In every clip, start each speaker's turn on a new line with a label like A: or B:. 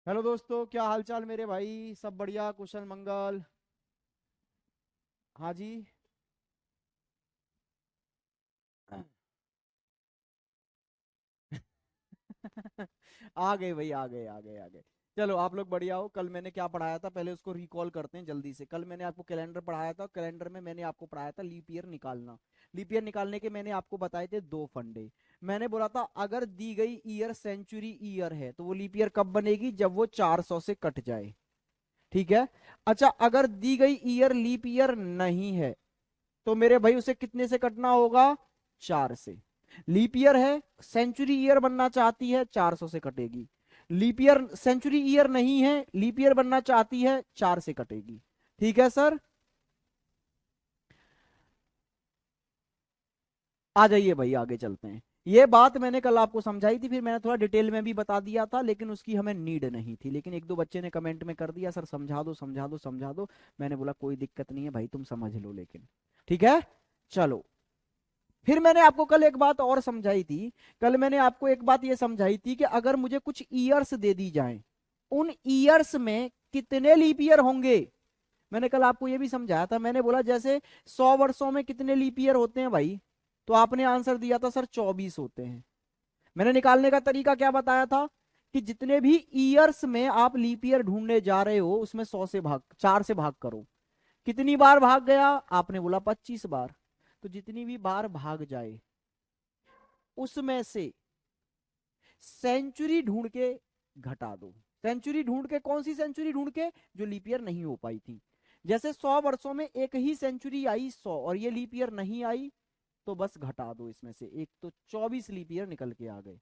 A: Hello दोस्तों, क्या हाल चाल मेरे भाई। सब बढ़िया, कुशल मंगल। हाँ जी। आ गए भाई, आ गए आ गए आ गए। चलो आप लोग बढ़िया हो। कल मैंने क्या पढ़ाया था, पहले उसको रिकॉल करते हैं जल्दी से। कल मैंने आपको कैलेंडर पढ़ाया था। कैलेंडर में मैंने आपको पढ़ाया था लीप ईयर निकालना। लीप ईयर निकालने के मैंने आपको बताए थे दो फंडे। मैंने बोला था अगर दी गई ईयर सेंचुरी ईयर है तो वो लीप ईयर कब बनेगी, जब वो 400 से कट जाए। ठीक है। अच्छा, अगर दी गई ईयर लीप ईयर नहीं है तो मेरे भाई उसे कितने से कटना होगा, 4 से। लीप ईयर है, सेंचुरी ईयर बनना चाहती है, 400 से कटेगी। लीप ईयर सेंचुरी ईयर नहीं है, लीप ईयर बनना चाहती है, 4 से कटेगी। ठीक है सर। आ जाइए भाई, आगे चलते हैं। ये बात मैंने कल आपको समझाई थी, फिर मैंने थोड़ा डिटेल में भी बता दिया था, लेकिन उसकी हमें नीड नहीं थी। लेकिन एक दो बच्चे ने कमेंट में कर दिया, सर समझा दो समझा दो समझा दो। मैंने बोला कोई दिक्कत नहीं है भाई, तुम समझ लो। लेकिन ठीक है, चलो। फिर मैंने आपको कल एक बात और समझाई थी। कल मैंने आपको एक बात ये समझाई थी कि अगर मुझे कुछ ईयर्स दे दी जाएं, उन ईयर्स में कितने लीप ईयर होंगे। मैंने कल आपको ये भी समझाया था। मैंने बोला जैसे 100 वर्षों में कितने लीप ईयर होते हैं भाई, तो आपने आंसर दिया था सर 24 होते हैं। मैंने निकालने का तरीका क्या बताया था, कि जितने भी ईयर्स में आप लीप ईयर ढूंढने जा रहे हो उसमें 4 से भाग करो। कितनी बार भाग गया, आपने बोला 25 बार। तो जितनी भी बार भाग जाए उसमें से सेंचुरी ढूंढ के घटा दो। सेंचुरी ढूंढ के, कौन सी सेंचुरी ढूंढ के, जो लीप ईयर नहीं हो पाई थी। जैसे 100 वर्षों में एक ही सेंचुरी आई 100, और ये लीप ईयर नहीं आई, तो बस घटा दो इसमें से एक, तो 24 लीप ईयर निकल के आ गए।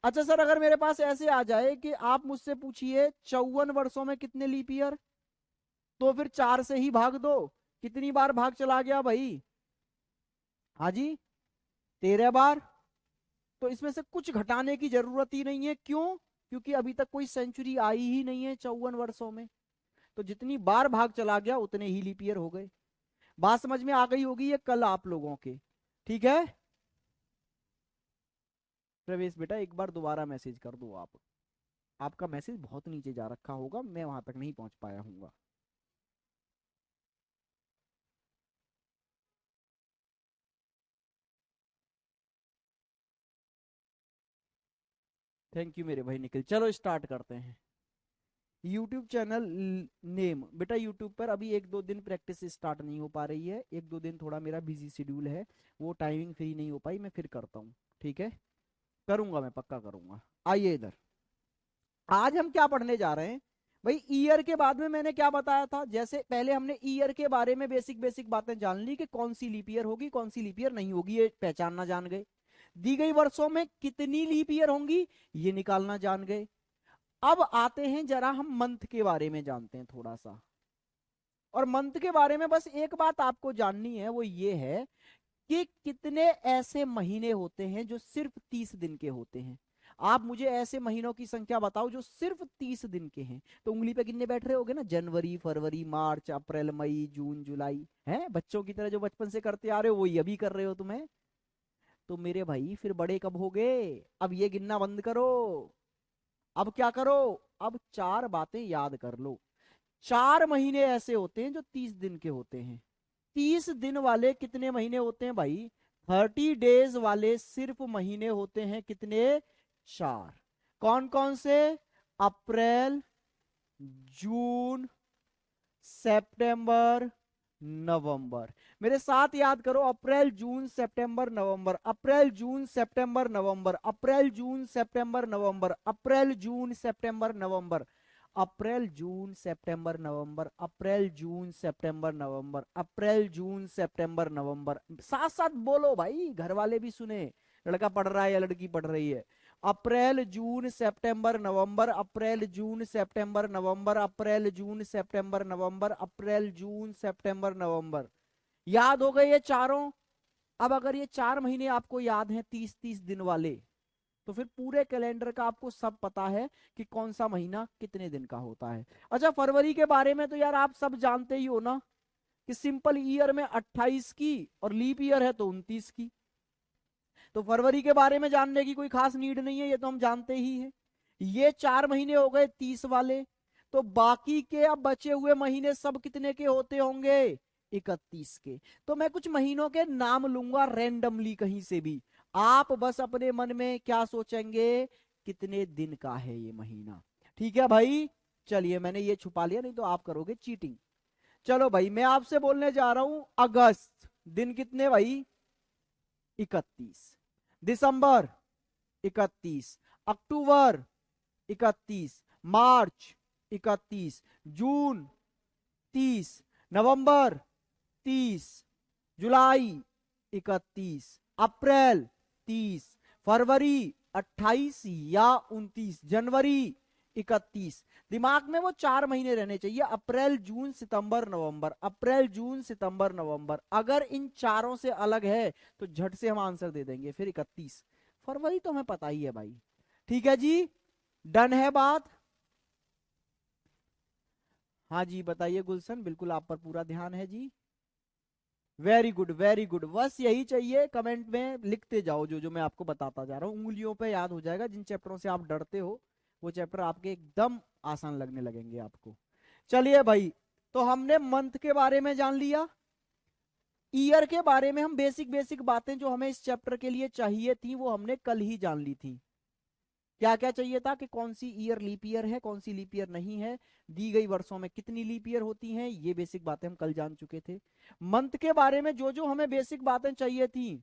A: अच्छा सर, अगर मेरे पास ऐसे आ जाए कि आप मुझसे पूछिए 54 वर्षों में कितने लीप ईयर, तो फिर 4 से ही भाग दो। कितनी बार भाग चला गया भाई, हाँ जी, 13 बार। तो इसमें से कुछ घटाने की जरूरत ही नहीं है। क्यों? क्योंकि अभी तक कोई सेंचुरी आई ही नहीं है 54 वर्षों में। तो जितनी बार भाग चला गया उतने ही लीप ईयर हो गए। बात समझ में आ गई होगी ये कल आप लोगों के। ठीक है। प्रवेश बेटा, एक बार दोबारा मैसेज कर दो आप। आपका मैसेज बहुत नीचे जा रखा होगा, मैं वहां तक नहीं पहुंच पाया हूँ। थैंक यू मेरे भाई निखिल। चलो स्टार्ट करते हैं। यूट्यूब चैनल नेम बेटा, यूट्यूब पर अभी एक दो दिन प्रैक्टिस स्टार्ट नहीं हो पा रही है। एक दो दिन थोड़ा मेरा बिजी शेड्यूल है, वो टाइमिंग फ्री नहीं हो पाई। मैं फिर करता हूँ, ठीक है। करूंगा, मैं पक्का करूंगा। आइए इधर। आज हम क्या पढ़ने जा रहे हैं भाई, ईयर के बाद में मैंने क्या बताया था। जैसे पहले हमने ईयर के बारे में बेसिक बेसिक बातें जान ली, कि कौन सी लीप ईयर होगी कौन सी लीप ईयर नहीं होगी, ये पहचानना जान गए। दी गई वर्षों में कितनी लीप ईयर होंगी, ये निकालना जान गए। अब आते हैं जरा हम मंथ के बारे में जानते हैं थोड़ा सा। और मंथ के बारे में बस एक बात आपको जाननी है, वो ये है कि कितने ऐसे महीने होते हैं जो सिर्फ 30 दिन के होते हैं। आप मुझे ऐसे महीनों की संख्या बताओ जो सिर्फ 30 दिन के हैं। तो उंगली पे गिनने बैठ रहे होगे ना, जनवरी फरवरी मार्च अप्रैल मई जून जुलाई। हैं, बच्चों की तरह जो बचपन से करते आ रहे हो वही अभी कर रहे हो तुम्हें। तो मेरे भाई फिर बड़े कब होगे, अब ये गिनना बंद करो। अब क्या करो, अब चार बातें याद कर लो। 4 महीने ऐसे होते हैं जो 30 दिन के होते हैं। 30 दिन वाले कितने महीने होते हैं भाई, 30 डेज वाले सिर्फ महीने होते हैं कितने, 4। कौन कौन से, अप्रैल, जून, सितंबर, नवंबर। मेरे साथ याद करो, अप्रैल जून सितंबर नवंबर, अप्रैल जून सितंबर नवंबर, अप्रैल जून सितंबर नवंबर, अप्रैल जून सितंबर नवंबर, अप्रैल जून सितंबर नवंबर, अप्रैल जून सितंबर नवंबर, अप्रैल जून सितंबर नवंबर। साथ साथ बोलो भाई, घर वाले भी सुने, लड़का पढ़ रहा है या लड़की पढ़ रही है। अप्रैल जून सितंबर नवंबर, अप्रैल जून सितंबर नवंबर, अप्रैल जून सितंबर नवंबर, अप्रैल जून सितंबर नवंबर। याद हो गए ये चारों। अब अगर ये 4 महीने आपको याद हैं 30-30 दिन वाले, तो फिर पूरे कैलेंडर का आपको सब पता है कि कौन सा महीना कितने दिन का होता है। अच्छा, फरवरी के बारे में तो यार आप सब जानते ही हो ना, कि सिंपल ईयर में 28 की, और लीप ईयर है तो 29 की। तो फरवरी के बारे में जानने की कोई खास नीड नहीं है, ये तो हम जानते ही हैं। ये 4 महीने हो गए 30 वाले, तो बाकी के अब बचे हुए महीने सब कितने के होते होंगे? 31 के। तो मैं कुछ महीनों के नाम लूंगा रेंडमली कहीं से भी, आप बस अपने मन में क्या सोचेंगे, कितने दिन का है ये महीना। ठीक है भाई, चलिए मैंने ये छुपा लिया, नहीं तो आप करोगे चीटिंग। चलो भाई मैं आपसे बोलने जा रहा हूं अगस्त, दिन कितने भाई? 31। दिसंबर 31। अक्टूबर 31। मार्च 31। जून 30। नवंबर 30। जुलाई 31। अप्रैल 30। फरवरी 28 या 29। जनवरी 31। दिमाग में वो 4 महीने रहने चाहिए, अप्रैल जून सितंबर नवंबर, अप्रैल जून सितंबर नवंबर। अगर इन चारों से अलग है तो झट से हम आंसर दे देंगे, फिर 31। फरवरी तो हमें पता ही है भाई। ठीक है जी, डन है बात। हाँ जी बताइए गुलशन, बिल्कुल आप पर पूरा ध्यान है जी। वेरी गुड वेरी गुड, बस यही चाहिए, कमेंट में लिखते जाओ जो जो मैं आपको बताता जा रहा हूँ, उंगलियों पे याद हो जाएगा। जिन चैप्टरों से आप डरते हो वो चैप्टर आपके एकदम आसान लगने लगेंगे आपको। चलिए भाई, तो हमने मंथ के बारे में जान लिया, ईयर के बारे में हम बेसिक बेसिक बातें जो हमें इस चैप्टर के लिए चाहिए थी वो हमने कल ही जान ली थी। क्या क्या चाहिए था कि कौन सी ईयर लीप ईयर है, कौन सी लीप ईयर नहीं है, दी गई वर्षों में कितनी लीप ईयर होती हैं, ये बेसिक बातें हम कल जान चुके थे। मंथ के बारे में जो जो हमें बेसिक बातें चाहिए थी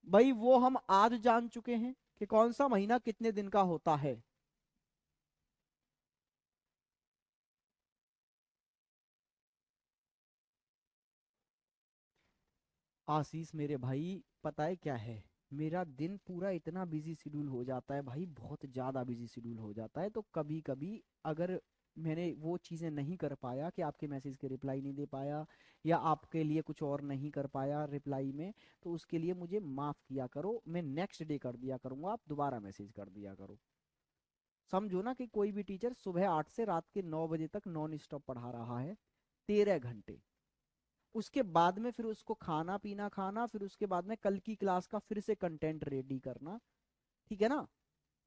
A: भाई वो हम आज जान चुके हैं कि कौन सा महीना कितने दिन का होता है। आशीष मेरे भाई, पता है क्या है, मेरा दिन पूरा इतना बिजी शेड्यूल हो जाता है भाई, बहुत ज्यादा बिजी शेड्यूल हो जाता है, तो कभी कभी अगर मैंने वो चीजें नहीं कर पाया कि आपके मैसेज के रिप्लाई नहीं दे पाया या आपके लिए कुछ और नहीं कर पाया रिप्लाई में, तो उसके लिए मुझे माफ किया करो, मैं नेक्स्ट डे कर दिया करूंगा, आप दोबारा मैसेज कर दिया करो। समझो ना कि कोई भी टीचर सुबह 8 से रात के 9 बजे तक नॉन स्टॉप पढ़ा रहा है, 13 घंटे। उसके बाद में फिर उसको खाना पीना खाना, फिर उसके बाद में कल की क्लास का फिर से कंटेंट रेडी करना। ठीक है ना?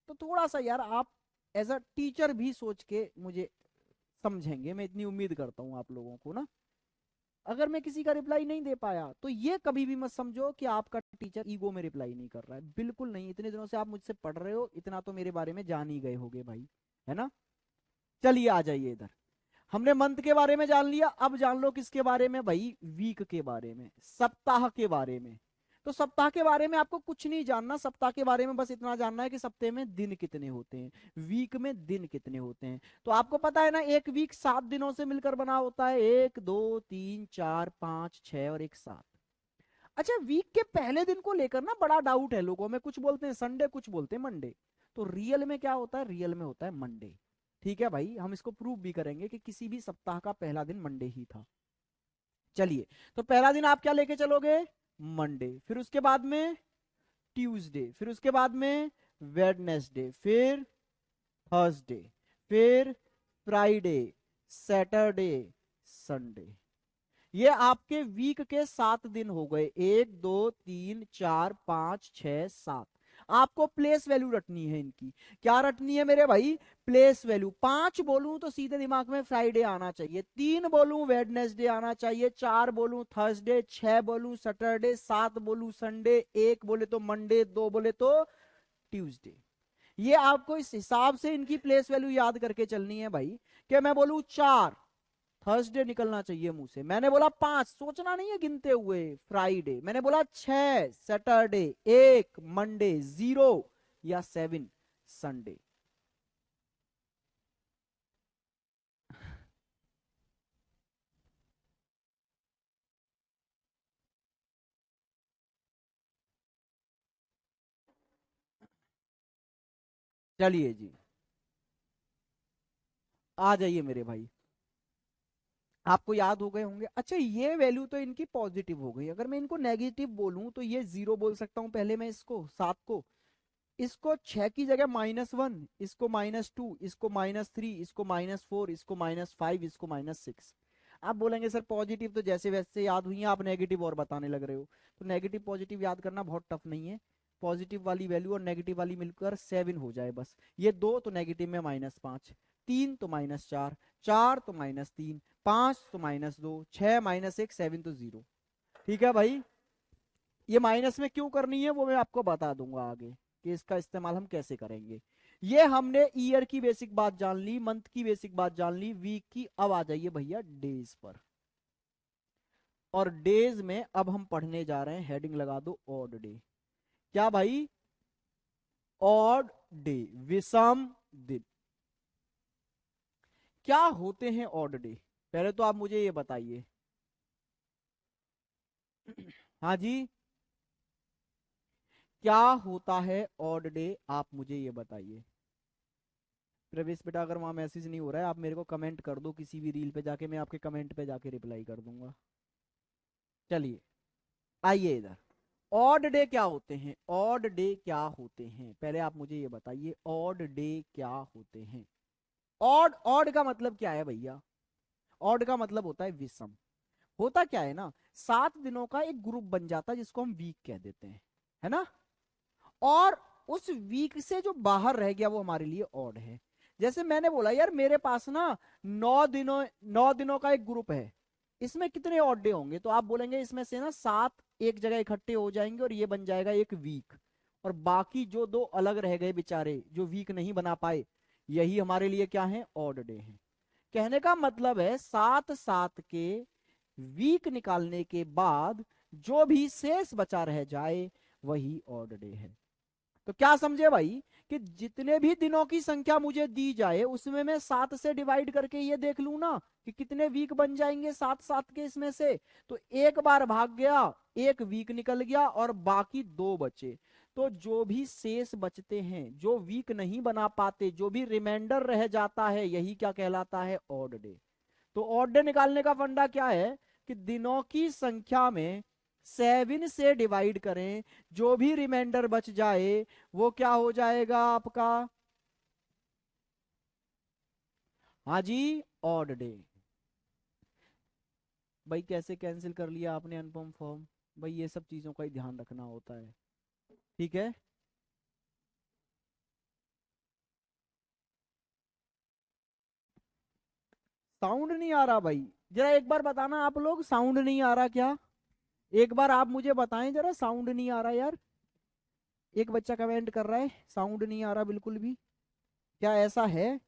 A: तो थोड़ा सा यार आप एज अ टीचर भी सोच के मुझे समझेंगे, मैं इतनी उम्मीद करता हूँ आप लोगों को ना। अगर मैं किसी का रिप्लाई नहीं दे पाया तो ये कभी भी मत समझो कि आपका टीचर ईगो में रिप्लाई नहीं कर रहा है, बिल्कुल नहीं। इतने दिनों से आप मुझसे पढ़ रहे हो, इतना तो मेरे बारे में जान ही गए होगे भाई, है ना? चलिए आ जाइए इधर। हमने मंथ के बारे में जान लिया, अब जान लो किसके बारे में भाई? वीक के बारे में, सप्ताह के बारे में। तो सप्ताह के बारे में आपको कुछ नहीं जानना, सप्ताह के बारे में बस इतना जानना है कि सप्ताह में दिन कितने होते हैं, वीक में दिन कितने होते हैं। तो आपको पता है ना, एक वीक 7 दिनों से मिलकर बना होता है, 1 2 3 4 5 6 और एक 7। अच्छा, वीक के पहले दिन को लेकर ना बड़ा डाउट है लोगों में, कुछ बोलते हैं संडे, कुछ बोलते हैं मंडे। तो रियल में क्या होता है? रियल में होता है मंडे। ठीक है भाई, हम इसको प्रूव भी करेंगे कि किसी भी सप्ताह का पहला दिन मंडे ही था। चलिए, तो पहला दिन आप क्या लेके चलोगे? मंडे। फिर उसके बाद में ट्यूसडे, फिर उसके बाद में वेडनेसडे, फिर थर्सडे, फिर फ्राइडे, सैटरडे, संडे। ये आपके वीक के 7 दिन हो गए, 1 2 3 4 5 6 7। आपको प्लेस वैल्यू रटनी है इनकी। क्या रटनी है मेरे भाई? Place value. 5 बोलूं तो सीधे दिमाग में फ्राइडे आना चाहिए, 3 बोलूं वेडनेसडे आना चाहिए, 4 बोलूं थर्सडे, 6 बोलूं सैटरडे, 7 बोलूं संडे, 1 बोले तो मंडे, 2 बोले तो ट्यूसडे। ये आपको इस हिसाब से इनकी प्लेस वैल्यू याद करके चलनी है भाई। कि मैं बोलूं 4, थर्सडे निकलना चाहिए मुंह से। मैंने बोला 5, सोचना नहीं है गिनते हुए, फ्राइडे। मैंने बोला 6, सैटरडे, 1 मंडे, 0 या 7 संडे। चलिए जी, आ जाइए मेरे भाई, आपको याद हो गए होंगे। अच्छा, ये वैल्यू तो इनकी पॉजिटिव हो गई, अगर मैं इनको नेगेटिव बोलूं तो ये 0 बोल सकता हूं पहले मैं, इसको 7 को, इसको 6 की जगह -1, इसको -2, इसको -3, इसको -4, इसको -5, इसको -6। आप बोलेंगे सर पॉजिटिव तो जैसे वैसे याद हुई हैं, आप नेगेटिव और बताने लग रहे हो। तो नेगेटिव पॉजिटिव याद करना बहुत टफ नहीं है। पॉजिटिव वाली वैल्यू और नेगेटिव वाली मिलकर 7 हो जाए बस। ये 2 तो नेगेटिव में -5, 3 तो -4, 4 तो -3, 5 तो -2, 6 -1, 7 तो 0। ठीक है भाई, ये माइनस में क्यों करनी है वो मैं आपको बता दूंगा आगे कि इसका इस्तेमाल हम कैसे करेंगे। ये हमने ईयर की बेसिक बात जान ली, मंथ की बेसिक बात जान ली, वीक की। अब आ जाइए भैया डेज पर। और डेज में अब हम पढ़ने जा रहे हैं, हेडिंग लगा दो ऑड डे। क्या भाई? ऑड डे, विषम दिन। क्या होते हैं ऑड डे? पहले तो आप मुझे ये बताइए। हाँ जी, क्या होता है ऑड डे, आप मुझे ये बताइए। प्रवेश बेटा, अगर वहां मैसेज नहीं हो रहा है आप मेरे को कमेंट कर दो किसी भी रील पे जाके, मैं आपके कमेंट पे जाके रिप्लाई कर दूंगा। चलिए आइए इधर। ऑड डे क्या होते हैं? ऑड डे क्या होते हैं पहले आप मुझे ये बताइए, ऑड डे क्या होते हैं? ऑड, ऑड का मतलब क्या है भैया? ऑड का मतलब होता है विषम। होता क्या है ना, 7 दिनों का एक ग्रुप बन जाता है जिसको हम वीक कह देते हैं, है ना। और उस वीक से जो बाहर रह गया वो हमारे लिए ऑड है। जैसे मैंने बोला यार मेरे पास ना 9 दिनों का एक ग्रुप है, इसमें कितने ऑड डे होंगे? तो आप बोलेंगे इसमें से ना 7 एक जगह इकट्ठे हो जाएंगे और ये बन जाएगा एक वीक। और बाकी जो 2 अलग रह गए बेचारे जो वीक नहीं बना पाए, यही हमारे लिए क्या है? ऑड डे है। कहने का मतलब है 7 के वीक निकालने के बाद जो भी शेष बचा रह जाए वही ऑड डे है। तो क्या समझे भाई कि जितने भी दिनों की संख्या मुझे दी जाए उसमें मैं 7 से डिवाइड करके ये देख लू ना कि कितने वीक बन जाएंगे 7 के इसमें से। तो एक बार भाग गया, एक वीक निकल गया और बाकी 2 बचे। तो जो भी शेष बचते हैं, जो वीक नहीं बना पाते, जो भी रिमाइंडर रह जाता है, यही क्या कहलाता है? Odd day. तो ऑड डे निकालने का फंडा क्या है कि दिनों की संख्या में 7 से डिवाइड करें, जो भी रिमाइंडर बच जाए वो क्या हो जाएगा आपका? हाँ जी, ऑड डे। भाई कैसे कैंसिल कर लिया आपने अनुपम फॉर्म? भाई ये सब चीजों का ही ध्यान रखना होता है, ठीक है। साउंड नहीं आ रहा भाई? जरा एक बार बताना आप लोग, साउंड नहीं आ रहा क्या? एक बार आप मुझे बताएं जरा, साउंड नहीं आ रहा यार। एक बच्चा कमेंट कर रहा है साउंड नहीं आ रहा बिल्कुल भी। क्या ऐसा है?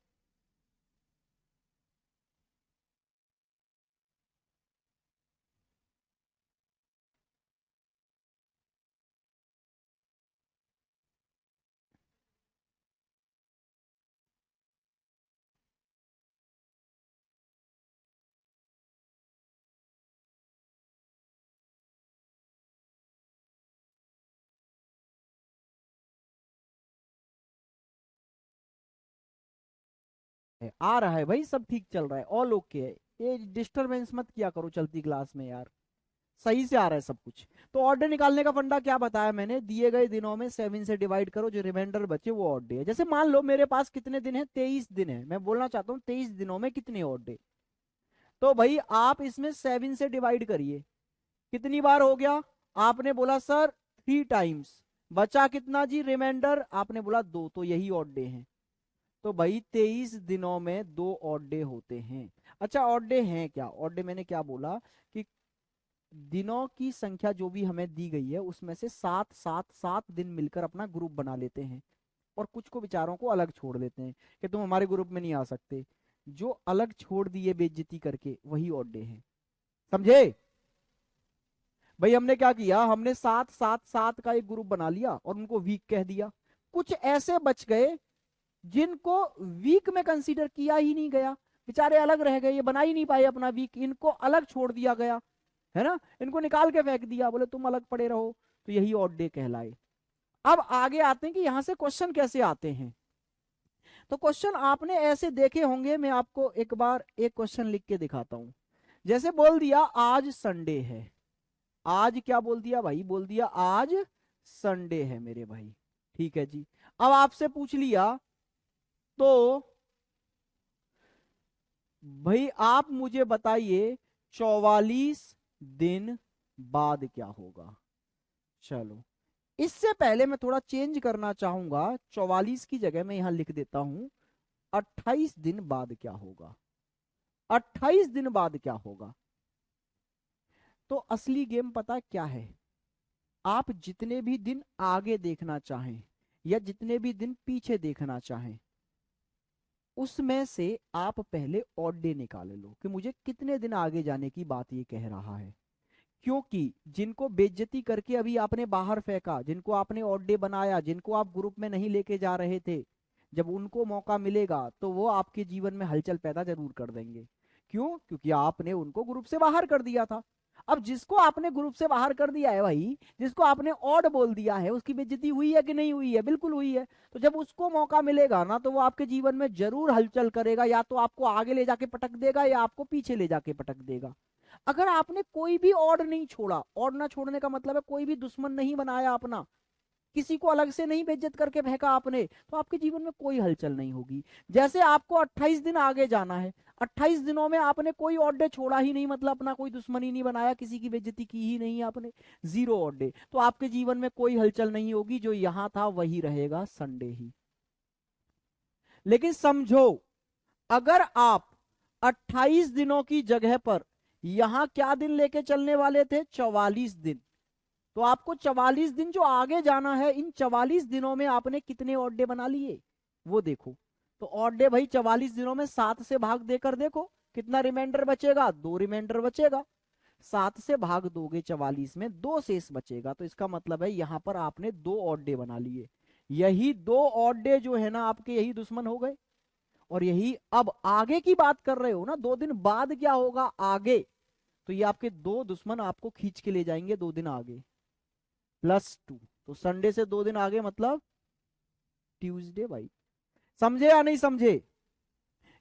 A: आ रहा है भाई, सब ठीक चल रहा है, ऑल ओके है। ये डिस्टरबेंस मत किया करो चलती क्लास में यार, सही से आ रहा है सब कुछ। तो ऑर्डर निकालने का फंडा क्या बताया मैंने? दिए गए दिनों में 7 से डिवाइड करो, जो रिमाइंडर बचे वो ऑड डे है। जैसे मान लो मेरे पास कितने दिन है? 23 दिन है। मैं बोलना चाहता हूँ 23 दिनों में कितने ऑड डे। तो भाई आप इसमें 7 से डिवाइड करिए, कितनी बार हो गया? आपने बोला सर 3 टाइम्स। बचा कितना जी रिमाइंडर? आपने बोला 2, तो यही ऑड डे है। तो भाई 23 दिनों में 2 ऑड डे होते हैं। अच्छा ऑड डे हैं क्या? ऑड डे मैंने क्या बोला कि दिनों की संख्या जो भी हमें दी गई है उसमें से 7 दिन मिलकर अपना ग्रुप बना लेते हैं और कुछ को बेचारों को अलग छोड़ देते हैं कि तुम हमारे ग्रुप में नहीं आ सकते। जो अलग छोड़ दिए बेइज्जती करके वही ऑड डे है, समझे? भाई हमने क्या किया, हमने 7 7 7 का एक ग्रुप बना लिया और उनको वीक कह दिया। कुछ ऐसे बच गए जिनको वीक में कंसीडर किया ही नहीं गया, बेचारे अलग रह गए, ये बना ही नहीं पाए अपना वीक, इनको अलग छोड़ दिया गया, है ना। इनको निकाल के फेंक दिया, बोले तुम अलग पड़े रहो। तो यही ऑड डे कहलाए। अब आगे आते हैं कि यहां से क्वेश्चन कैसे आते हैं। तो क्वेश्चन आपने ऐसे देखे होंगे, मैं आपको एक बार एक क्वेश्चन लिख के दिखाता हूं। जैसे बोल दिया आज संडे है। आज क्या बोल दिया भाई? बोल दिया आज संडे है मेरे भाई, ठीक है जी। अब आपसे पूछ लिया तो भाई आप मुझे बताइए 44 दिन बाद क्या होगा? चलो इससे पहले मैं थोड़ा चेंज करना चाहूंगा, 44 की जगह मैं यहां लिख देता हूं 28 दिन बाद क्या होगा। 28 दिन बाद क्या होगा? तो असली गेम पता क्या है? आप जितने भी दिन आगे देखना चाहें या जितने भी दिन पीछे देखना चाहें, उसमें से आप पहले ऑड डे निकाल लो कि मुझे कितने दिन आगे जाने की बात ये कह रहा है। क्योंकि जिनको बेइज्जती करके अभी आपने बाहर फेंका, जिनको आपने ऑड डे बनाया, जिनको आप ग्रुप में नहीं लेके जा रहे थे, जब उनको मौका मिलेगा तो वो आपके जीवन में हलचल पैदा जरूर कर देंगे। क्यों? क्योंकि आपने उनको ग्रुप से बाहर कर दिया था। अब जिसको आपने ग्रुप से बाहर कर दिया है भाई, जिसको आपने ऑड बोल दिया है, उसकी बेइज्जती हुई है कि नहीं हुई है? बिल्कुल हुई है। तो जब उसको मौका मिलेगा ना, तो वो आपके जीवन में जरूर हलचल करेगा, या तो आपको आगे ले जाके पटक देगा या आपको पीछे ले जाके पटक देगा। अगर आपने कोई भी ऑड नहीं छोड़ा, ऑड ना छोड़ने का मतलब है कोई भी दुश्मन नहीं बनाया अपना, किसी को अलग से नहीं बेइज्जत करके फेंका आपने, तो आपके जीवन में कोई हलचल नहीं होगी। जैसे आपको 28 दिन आगे जाना है, 28 दिनों में आपने कोई ऑड डे छोड़ा ही नहीं, मतलब अपना कोई दुश्मन ही नहीं बनाया, किसी की बेइज्जती की ही नहीं आपने, जीरो ऑड डे, तो आपके जीवन में कोई हलचल नहीं होगी। जो यहां था वही रहेगा, संडे ही। लेकिन समझो, अगर आप 28 दिनों की जगह पर यहां क्या दिन लेके चलने वाले थे? 44 दिन। तो आपको 44 दिन जो आगे जाना है, इन 44 दिनों में आपने कितने ऑड डे बना लिए वो देखो। तो ऑड डे भाई 44 दिनों में 7 से भाग देकर देखो कितना रिमाइंडर बचेगा, 2 रिमाइंडर बचेगा। 7 से भाग दोगे 44 में, 2 शेष बचेगा। तो इसका मतलब है यहां पर आपने 2 ऑड डे बना लिए। यही 2 ऑड डे जो है ना आपके, यही दुश्मन हो गए। और यही अब आगे की बात कर रहे हो ना, 2 दिन बाद क्या होगा आगे, तो ये आपके 2 दुश्मन आपको खींच के ले जाएंगे 2 दिन आगे, +2। तो संडे से 2 दिन आगे मतलब ट्यूसडे भाई। समझे या नहीं समझे?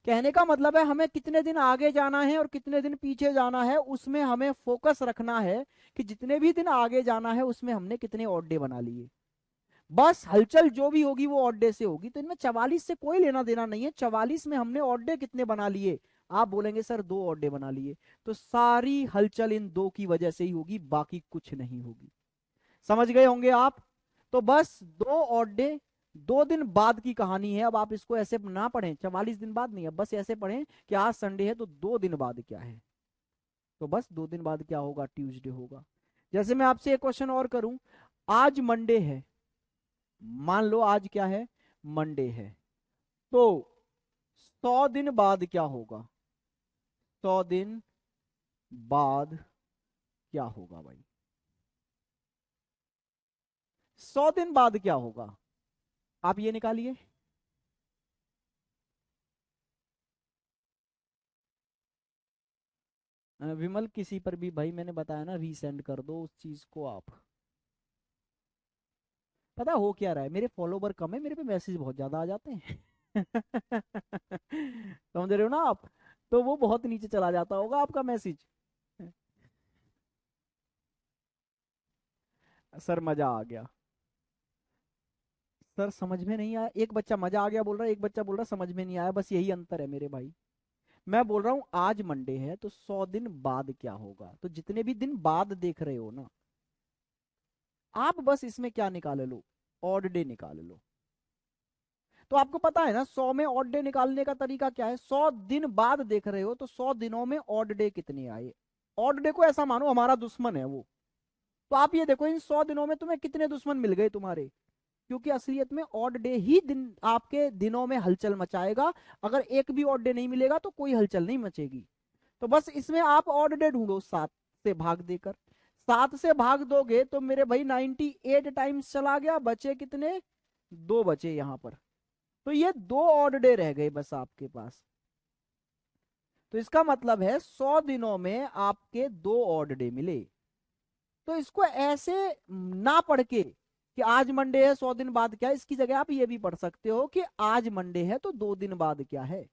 A: कहने का मतलब है हमें कितने दिन आगे जाना है और कितने दिन पीछे जाना है, उसमें हमें फोकस रखना है कि जितने भी दिन आगे जाना है उसमें हमने कितने ऑड डे बना लिए। बस हलचल जो भी होगी वो ऑड डे से होगी। तो इनमें 44 से कोई लेना देना नहीं है। 44 में हमने ऑड डे कितने बना लिए? आप बोलेंगे सर 2 ऑड डे बना लिए, तो सारी हलचल इन 2 की वजह से ही होगी, बाकी कुछ नहीं होगी। समझ गए होंगे आप? तो बस 2 ऑड डे 2 दिन बाद की कहानी है। अब आप इसको ऐसे ना पढ़ें 44 दिन बाद नहीं, अब बस ऐसे पढ़ें कि आज संडे है तो 2 दिन बाद क्या है। तो बस 2 दिन बाद क्या होगा? ट्यूसडे होगा। जैसे मैं आपसे एक क्वेश्चन और करूं, आज मंडे है, मान लो आज क्या है? मंडे है। तो 100 दिन बाद क्या होगा? 100 दिन बाद क्या होगा भाई? 100 दिन बाद क्या होगा? आप ये निकालिए। विमल, किसी पर भी भाई मैंने बताया ना, रीसेंड कर दो उस चीज को आप। पता हो क्या रहा है, मेरे फॉलोवर कम है, मेरे पे मैसेज बहुत ज्यादा आ जाते हैं। समझ रहे हो ना आप? तो वो बहुत नीचे चला जाता होगा आपका मैसेज। सर मजा आ गया। सर समझ में नहीं आया, एक बच्चा मजा आ गया बोल रहा है, एक बच्चा बोल रहा है समझ में नहीं आया, बस यही अंतर है मेरे भाई। मैं बोल रहा हूं आज मंडे है तो 100 दिन बाद क्या होगा, तो जितने भी दिन बाद देख रहे हो ना, आप बस इसमें क्या निकाल लो? ऑड डे निकाल लो। तो आपको पता है ना 100 में ऑड डे निकालने का तरीका क्या है? 100 दिन बाद देख रहे हो तो 100 दिनों में ऑड डे कितने आए? ऑड डे को ऐसा मानो हमारा दुश्मन है वो। तो आप ये देखो इन 100 दिनों में तुम्हें कितने दुश्मन मिल गए तुम्हारे। क्योंकि असलियत में ऑड डे ही दिन आपके दिनों में हलचल मचाएगा। अगर एक भी ऑड डे नहीं मिलेगा तो कोई हलचल नहीं मचेगी। तो बस इसमें आप ऑड डे ढूंढो 7 से भाग देकर। 7 से भाग दोगे तो मेरे भाई 98 टाइम्स चला गया, बचे कितने? 2 बचे यहां पर। तो ये 2 ऑड डे रह गए बस आपके पास। तो इसका मतलब है 100 दिनों में आपके 2 ऑड डे मिले। तो इसको ऐसे ना पढ़ के कि आज मंडे है 100 दिन बाद क्या है, इसकी जगह आप ये भी पढ़ सकते हो कि आज मंडे है तो 2 दिन बाद क्या है।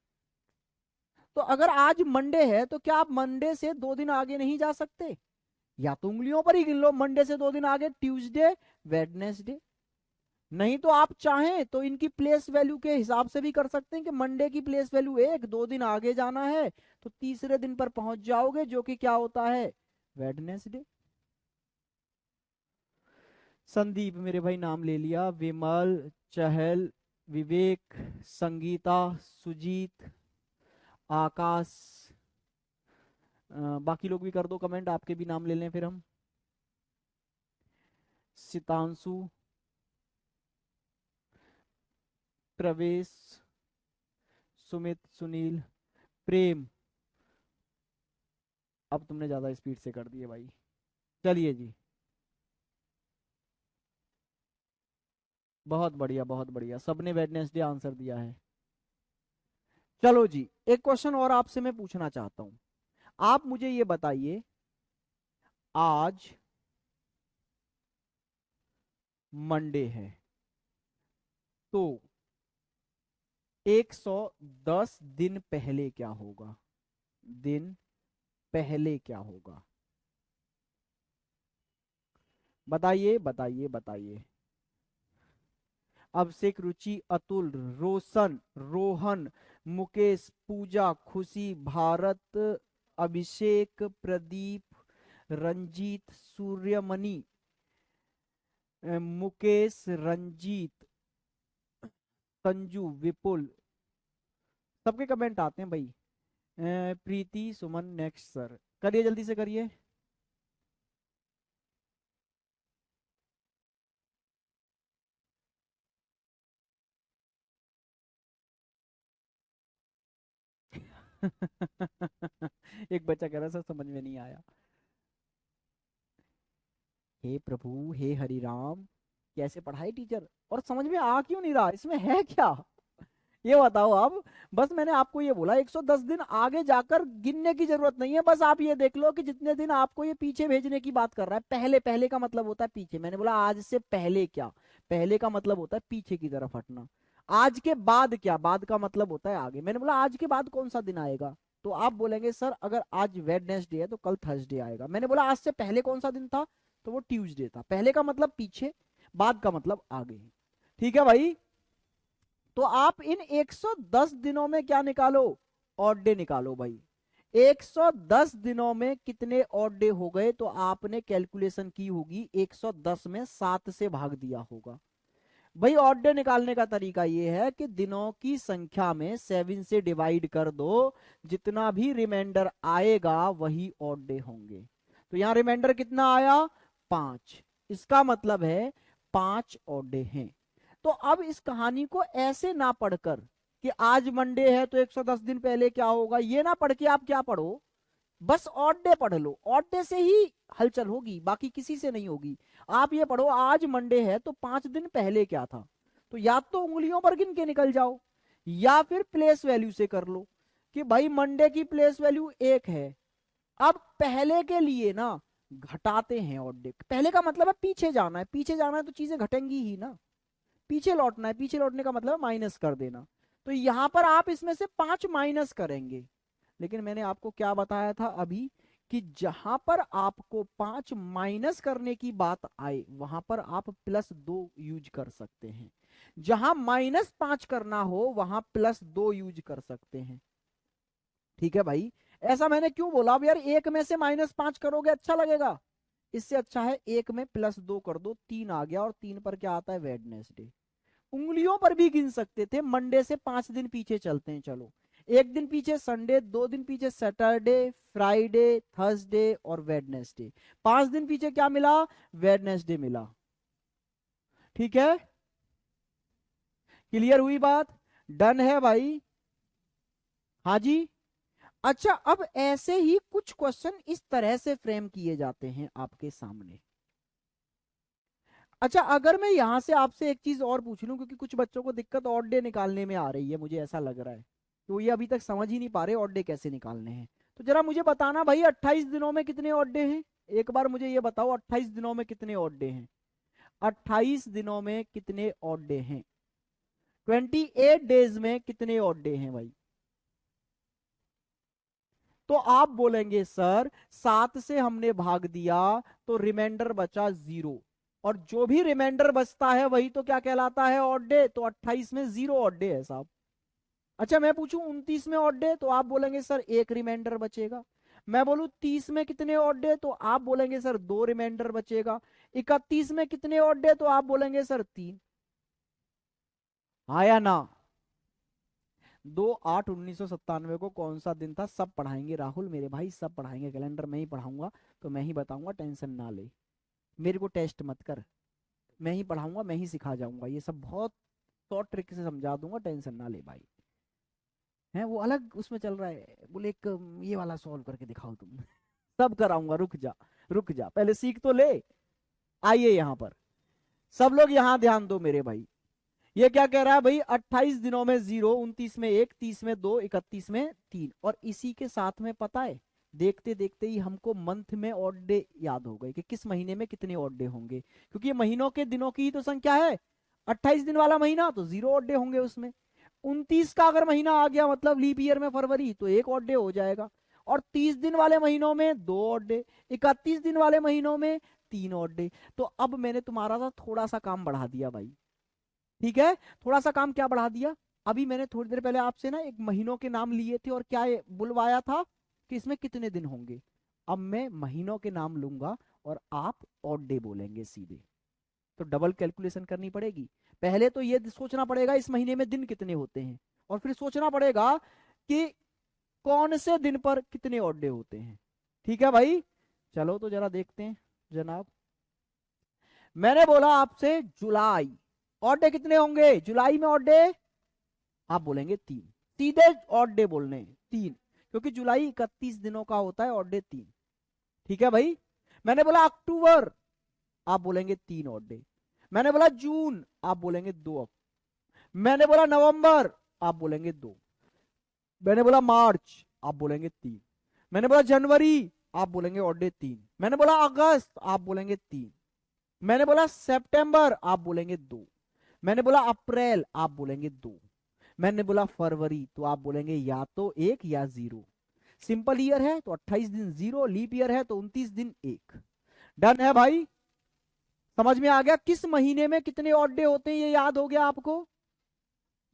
A: तो अगर आज मंडे है तो क्या आप मंडे से 2 दिन आगे नहीं जा सकते? या तो उंगलियों पर ही गिन लो, मंडे से 2 दिन आगे ट्यूसडे, वेडनेसडे। नहीं तो आप चाहें तो इनकी प्लेस वैल्यू के हिसाब से भी कर सकते हैं कि मंडे की प्लेस वैल्यू 1, 2 दिन आगे जाना है तो तीसरे दिन पर पहुंच जाओगे, जो कि क्या होता है? वेडनेसडे। संदीप मेरे भाई नाम ले लिया, विमल, चहल, विवेक, संगीता, सुजीत, आकाश। बाकी लोग भी कर दो कमेंट, आपके भी नाम ले लें फिर हम। सितांशु, प्रवेश, सुमित, सुनील, प्रेम। अब तुमने ज्यादा स्पीड से कर दिए भाई। चलिए जी, बहुत बढ़िया बहुत बढ़िया, सबने वेडनेसडे आंसर दिया है। चलो जी, एक क्वेश्चन और आपसे मैं पूछना चाहता हूं। आप मुझे ये बताइए, आज मंडे है, तो 110 दिन पहले क्या होगा? दिन पहले क्या होगा? बताइए बताइए बताइए। अभिषेक, रुचि, अतुल, रोशन, रोहन, मुकेश, पूजा, खुशी, भारत, अभिषेक, प्रदीप, रंजीत, सूर्यमणि, मुकेश, रंजीत, संजू, विपुल। सबके कमेंट आते हैं भाई। प्रीति, सुमन, नेक्स्ट सर। करिए जल्दी से करिए। एक बच्चा कह रहा सर समझ में नहीं आया। हे प्रभु, हे हरि राम, कैसे पढ़ाए टीचर, और समझ में आ क्यों नहीं रहा, इसमें है क्या? ये बताओ आप। बस मैंने आपको ये बोला 110 दिन आगे जाकर गिनने की जरूरत नहीं है, बस आप ये देख लो कि जितने दिन आपको ये पीछे भेजने की बात कर रहा है। पहले, पहले का मतलब होता है पीछे, मैंने बोला आज से पहले क्या, पहले का मतलब होता है पीछे की तरफ हटना। आज के बाद क्या, बाद का मतलब होता है आगे। मैंने बोला आज के बाद कौन सा दिन आएगा, तो आप बोलेंगे सर अगर आज वेडनेसडे है तो कल थर्सडे आएगा। मैंने बोला आज से पहले कौन सा दिन था, तो वो ट्यूसडे था। पहले का मतलब पीछे, बाद का मतलब आगे। ठीक है भाई। तो आप इन 110 दिनों में क्या निकालो, ऑड डे निकालो भाई। 110 दिनों में कितने ऑड डे हो गए, तो आपने कैलकुलेशन की होगी 110 में 7 से भाग दिया होगा। भाई ऑड डे निकालने का तरीका ये है कि दिनों की संख्या में 7 से डिवाइड कर दो, जितना भी रिमाइंडर आएगा वही ऑड डे होंगे। तो यहां रिमाइंडर कितना आया, 5। इसका मतलब है 5 ऑड डे हैं। तो अब इस कहानी को ऐसे ना पढ़कर कि आज मंडे है तो 110 दिन पहले क्या होगा, ये ना पढ़ के आप क्या पढ़ो, बस ऑड डे पढ़ लो। ऑड डे से ही हलचल होगी, बाकी किसी से नहीं होगी। आप ये पढ़ो आज मंडे है तो 5 दिन पहले क्या था, तो या तो उंगलियों पर गिन के निकल जाओ, या फिर प्लेस वैल्यू से कर लो कि भाई मंडे की प्लेस वैल्यू 1 है। अब पहले के लिए ना घटाते हैं ऑड डे। पहले का मतलब है पीछे जाना है, पीछे जाना है तो चीजें घटेंगी ही ना। पीछे लौटना है, पीछे लौटने का मतलब माइनस कर देना। तो यहां पर आप इसमें से 5 माइनस करेंगे। लेकिन मैंने आपको क्या बताया था अभी, कि जहां पर आपको 5 माइनस करने की बात आए वहां पर आप +2 यूज कर सकते हैं। जहां -5 करना हो वहां +2 यूज कर सकते हैं। ठीक है भाई। ऐसा मैंने क्यों बोला, अब यार एक में से -5 करोगे अच्छा लगेगा, इससे अच्छा है एक में +2 कर दो, 3 आ गया, और 3 पर क्या आता है, वेडनेसडे। उंगलियों पर भी गिन सकते थे, मंडे से 5 दिन पीछे चलते हैं चलो। एक दिन पीछे संडे, 2 दिन पीछे सैटरडे, फ्राइडे, थर्सडे और वेडनेसडे। 5 दिन पीछे क्या मिला, वेडनेसडे मिला। ठीक है, क्लियर हुई बात, डन है भाई। हाँ जी। अच्छा, अब ऐसे ही कुछ क्वेश्चन इस तरह से फ्रेम किए जाते हैं आपके सामने। अच्छा, अगर मैं यहां से आपसे एक चीज और पूछ लूं, क्योंकि कुछ बच्चों को दिक्कत ऑड डे निकालने में आ रही है, मुझे ऐसा लग रहा है तो ये अभी तक समझ ही नहीं पा रहे ऑड डे कैसे निकालने हैं। तो जरा मुझे बताना भाई, 28 दिनों में कितने ऑड डे हैं? एक बार मुझे ये बताओ, 28 दिनों में कितने ऑड डे हैं? 28 दिनों में कितने ऑड डे हैं? 28 डेज में कितने ऑड डे हैं भाई? तो आप बोलेंगे सर 7 से हमने भाग दिया तो रिमाइंडर बचा 0, और जो भी रिमाइंडर बचता है वही तो क्या कहलाता है, ऑड डे। तो 28 में 0 ऑड डे है साहब। अच्छा, मैं पूछूं 29 में ऑड डे, तो आप बोलेंगे सर एक रिमाइंडर बचेगा। मैं बोलूं 30 में कितने ऑड डे, तो आप बोलेंगे सर 2 रिमाइंडर बचेगा। 31 में कितने ऑड डे, तो आप बोलेंगे सर 3। हाँ या ना? 2/8/1997 को कौन सा दिन था? सब पढ़ाएंगे राहुल मेरे भाई, सब पढ़ाएंगे, कैलेंडर में ही पढ़ाऊंगा, तो मैं ही बताऊंगा, टेंशन ना ले। मेरे को टेस्ट मत कर, मैं ही पढ़ाऊंगा, मैं ही सिखा जाऊंगा, ये सब बहुत शॉर्ट ट्रिक से समझा दूंगा, टेंशन ना ले भाई। है वो अलग उसमें चल रहा है, बोले एक ये वाला सॉल्व करके दिखाओ तुम। सब कराऊंगा, रुक जा, रुक जा, पहले सीख तो ले। आइए यहाँ पर सब लोग यहाँ ध्यान दो मेरे भाई। ये क्या कह रहा है भाई? 28 दिनों में 0, 29 में 1, 30 में 2, 31 में 3, और इसी के साथ में पता है, देखते देखते ही हमको मंथ में ऑड डे याद हो गए कि किस महीने में कितने ऑड डे होंगे, क्योंकि ये महीनों के दिनों की ही तो संख्या है। 28 दिन वाला महीना तो 0 ऑड डे होंगे उसमें। 29 का अगर महीना आ गया मतलब लीप ईयर में फरवरी, तो 1 ऑड डे हो जाएगा। और 30 दिन वाले महीनों में 2 ऑड डे, 31 दिन वाले महीनों में 3 ऑड डे। तो अब मैंने तुम्हारा था थोड़ा सा काम बढ़ा दिया भाई, ठीक है? थोड़ा सा काम क्या बढ़ा दिया? अभी मैंने थोड़ी देर पहले आपसे ना एक महीनों के नाम लिए थे और क्या बुलवाया था कि इसमें कितने दिन होंगे। अब मैं महीनों के नाम लूंगा और आप ऑड डे बोलेंगे सीधे, तो डबल कैलकुलेशन करनी पड़ेगी। पहले तो ये सोचना पड़ेगा इस महीने में दिन कितने होते हैं, और फिर सोचना पड़ेगा कि कौन से दिन पर कितने ऑड डे होते हैं। ठीक है भाई? चलो तो जरा देखते हैं जनाब। मैंने बोला आपसे जुलाई, ऑड डे कितने होंगे जुलाई में? ऑड डे आप बोलेंगे 3, सीधे ऑड डे बोलने 3, क्योंकि जुलाई 31 दिनों का होता है, ऑड डे 3। ठीक है भाई? मैंने बोला अक्टूबर, आप बोलेंगे 3 ऑड डे। मैंने बोला जून, आप बोलेंगे 2। मैंने बोला नवंबर, आप बोलेंगे 2। मैंने बोला मार्च, आप बोलेंगे 3। मैंने बोला जनवरी, आप बोलेंगे ऑड डे 3। मैंने बोला अगस्त, आप बोलेंगे 3। मैंने बोला सितंबर, आप बोलेंगे 2। मैंने बोला अप्रैल, आप बोलेंगे 2। मैंने बोला फरवरी, तो आप बोलेंगे या तो 1 या 0। सिंपल ईयर है तो 28 दिन 0, लीप ईयर है तो 29 दिन 1। डन है भाई? समझ में आ गया किस महीने में कितने ऑड डे होते हैं, ये याद हो गया आपको?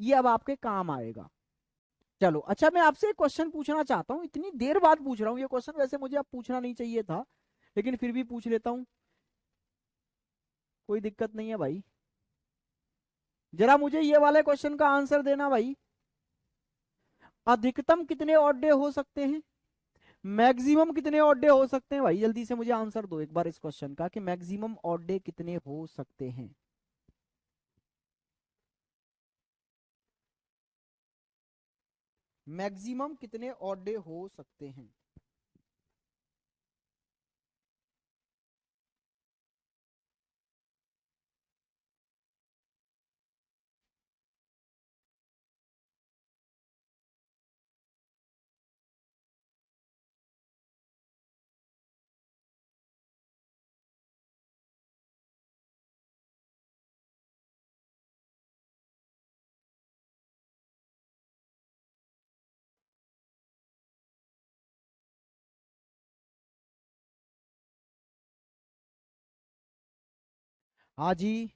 A: ये अब आपके काम आएगा। चलो अच्छा, मैं आपसे एक क्वेश्चन पूछना चाहता हूं, इतनी देर बाद पूछ रहा हूं ये क्वेश्चन, वैसे मुझे अब पूछना नहीं चाहिए था, लेकिन फिर भी पूछ लेता हूं, कोई दिक्कत नहीं है भाई। जरा मुझे ये वाले क्वेश्चन का आंसर देना भाई। अधिकतम कितने ऑड डे हो सकते हैं? मैक्सिमम कितने ऑड डे हो सकते हैं? भाई जल्दी से मुझे आंसर दो एक बार इस क्वेश्चन का, कि मैक्सिमम ऑड डे कितने हो सकते हैं। मैक्सिमम कितने ऑड डे हो सकते हैं? हाँ जी।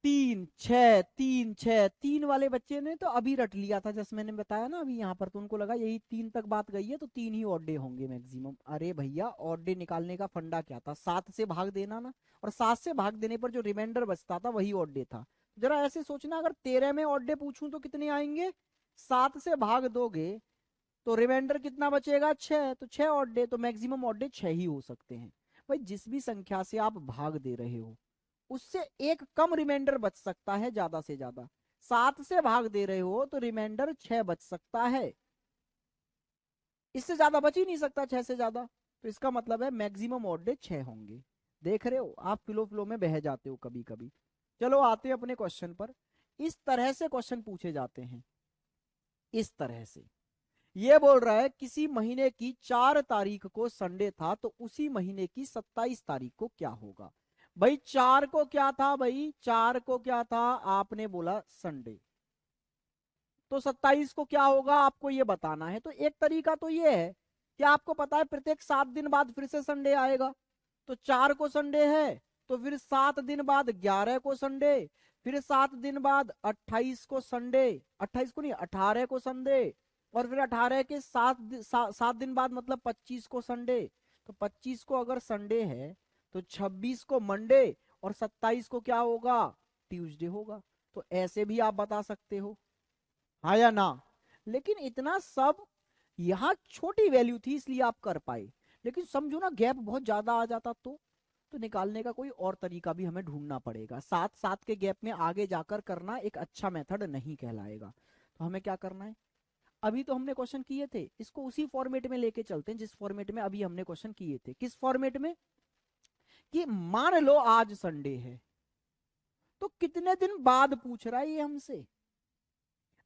A: 3 6 3 6 3 वाले बच्चे ने तो अभी रट लिया था, जैसे मैंने बताया ना अभी यहाँ पर, तो उनको लगा यही 3 तक बात गई है तो 3 ही ऑड डे होंगे मैक्सिमम। अरे भैया ऑड डे निकालने का फंडा क्या था? 7 से भाग देना ना, और 7 से भाग देने पर जो रिमाइंडर बचता था वही ऑड डे था। जरा ऐसे सोचना, अगर 13 में ऑड डे पूछूं तो कितने आएंगे? 7 से भाग दोगे तो रिमाइंडर कितना बचेगा? 6, तो 6 ऑड डे, तो मैक्सिमम ऑड डे 6 ही हो सकते हैं। भाई जिस भी संख्या से आप भाग दे रहे हो उससे एक कम रिमाइंडर बच सकता है ज्यादा से ज्यादा। 7 से भाग दे रहे हो तो रिमाइंडर 6 बच सकता है, इससे ज्यादा बच ही नहीं सकता 6 से ज्यादा। तो इसका मतलब है मैक्सिमम ऑड डे 6 होंगे। देख रहे हो आप, फ्लो फ्लो में बह जाते हो कभी कभी। चलो आते हैं अपने क्वेश्चन पर। इस तरह से क्वेश्चन पूछे जाते हैं, इस तरह से। ये बोल रहा है किसी महीने की 4 तारीख को संडे था तो उसी महीने की 27 तारीख को क्या होगा? भाई 4 को क्या था? भाई 4 को क्या था? आपने बोला संडे, तो 27 को क्या होगा आपको ये बताना है। तो एक तरीका तो ये है कि आपको पता है प्रत्येक 7 दिन बाद फिर से संडे आएगा, तो 4 को संडे है, तो फिर 7 दिन बाद 11 को संडे, फिर 7 दिन बाद 28 को संडे, 28 को नहीं 18 को संडे, और फिर 18 के 7 दिन बाद मतलब 25 को संडे। तो 25 को अगर संडे है तो 26 को मंडे और 27 को क्या होगा, ट्यूसडे होगा। तो ऐसे भी आप बता सकते हो, हाँ या ना। लेकिन इतना सब यहाँ छोटी वैल्यू थी इसलिए आप कर पाए, लेकिन समझो ना गैप बहुत ज्यादा आ जाता तो निकालने का कोई और तरीका भी हमें ढूंढना पड़ेगा। 7 7 के गैप में आगे जाकर करना एक अच्छा मेथड नहीं कहलाएगा। तो हमें क्या करना है, अभी तो हमने क्वेश्चन किए थे, इसको उसी फॉर्मेट में लेके चलते हैं जिस फॉर्मेट में अभी हमने क्वेश्चन किए थे। किस फॉर्मेट में, कि मान लो आज संडे है तो कितने दिन बाद पूछ रहा है ये हमसे।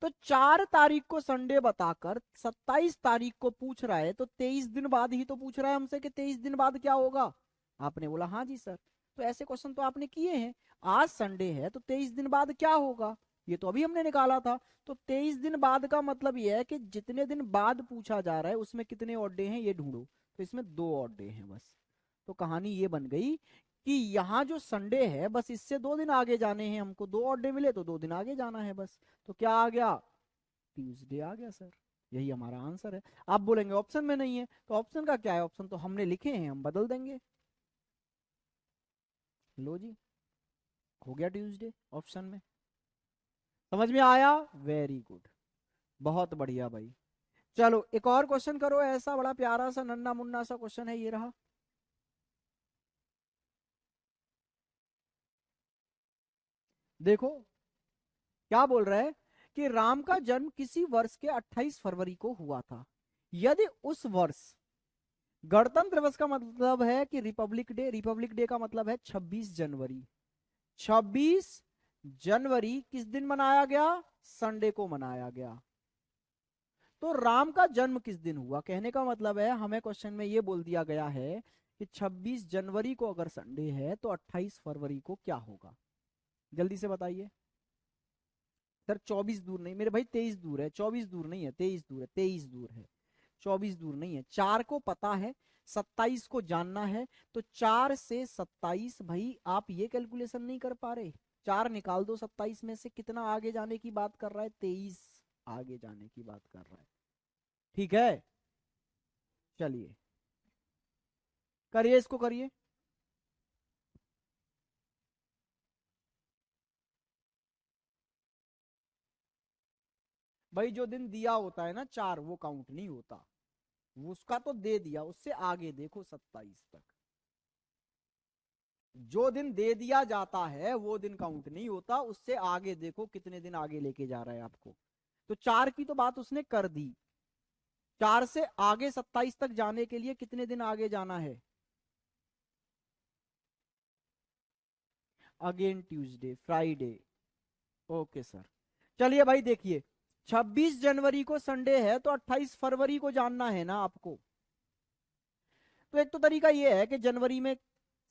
A: तो 4 तारीख को संडे बताकर 27 तारीख को पूछ रहा है, तो 23 दिन बाद ही तो पूछ रहा है हमसे कि 23 दिन बाद क्या होगा। आपने बोला हाँ जी सर। तो ऐसे क्वेश्चन तो आपने किए हैं। आज संडे है तो 23 दिन बाद क्या होगा, ये तो अभी हमने निकाला था। तो 23 दिन बाद का मतलब ये है कि जितने दिन बाद पूछा जा रहा है उसमें कितने ऑड डे हैं ये ढूंढो। तो इसमें 2 ऑड डे हैं बस। तो कहानी ये बन गई कि यहाँ जो संडे है बस इससे 2 दिन आगे जाने हैं हमको, 2 ऑड डे मिले तो 2 दिन आगे जाना है बस। तो क्या आ गया, ट्यूसडे आ गया सर। यही हमारा आंसर है। आप बोलेंगे ऑप्शन में नहीं है, तो ऑप्शन का क्या है, ऑप्शन तो हमने लिखे हैं, हम बदल देंगे। लो जी, हो गया ट्यूसडे ऑप्शन में। समझ में आया, वेरी गुड, बहुत बढ़िया भाई। चलो एक और क्वेश्चन करो, ऐसा बड़ा प्यारा सा नन्ना मुन्ना सा क्वेश्चन है, ये रहा। देखो क्या बोल रहा है कि राम का जन्म किसी वर्ष के 28 फरवरी को हुआ था। यदि उस वर्ष गणतंत्र दिवस का मतलब है कि रिपब्लिक डे, रिपब्लिक डे का मतलब है 26 जनवरी, 26 जनवरी किस दिन मनाया गया, संडे को मनाया गया। तो राम का जन्म किस दिन हुआ, कहने का मतलब है हमें क्वेश्चन में ये बोल दिया गया है कि 26 जनवरी को अगर संडे है तो 28 फरवरी को क्या होगा। जल्दी से बताइए सर। 24 दूर नहीं मेरे भाई, 23 दूर है, 24 दूर नहीं है, 23 दूर है, 23 दूर है, 24 दूर नहीं है। 4 को पता है, 27 को जानना है। तो 4 से 27, भाई आप ये कैलकुलेशन नहीं कर पा रहे। 4 निकाल दो 27 में से, कितना आगे जाने की बात कर रहा है, 23 आगे जाने की बात कर रहा है। ठीक है, चलिए करिए, इसको करिए। भाई जो दिन दिया होता है ना 4, वो काउंट नहीं होता। उसका तो दे दिया, उससे आगे देखो 27 तक। जो दिन दे दिया जाता है वो दिन काउंट नहीं होता, उससे आगे देखो कितने दिन आगे लेके जा रहा है आपको। तो 4 की तो बात उसने कर दी, 4 से आगे 27 तक जाने के लिए कितने दिन आगे जाना है, again Tuesday, Friday. Okay sir. चलिए भाई देखिए, 26 जनवरी को संडे है तो 28 फरवरी को जानना है ना आपको। तो एक तो तरीका ये है कि जनवरी में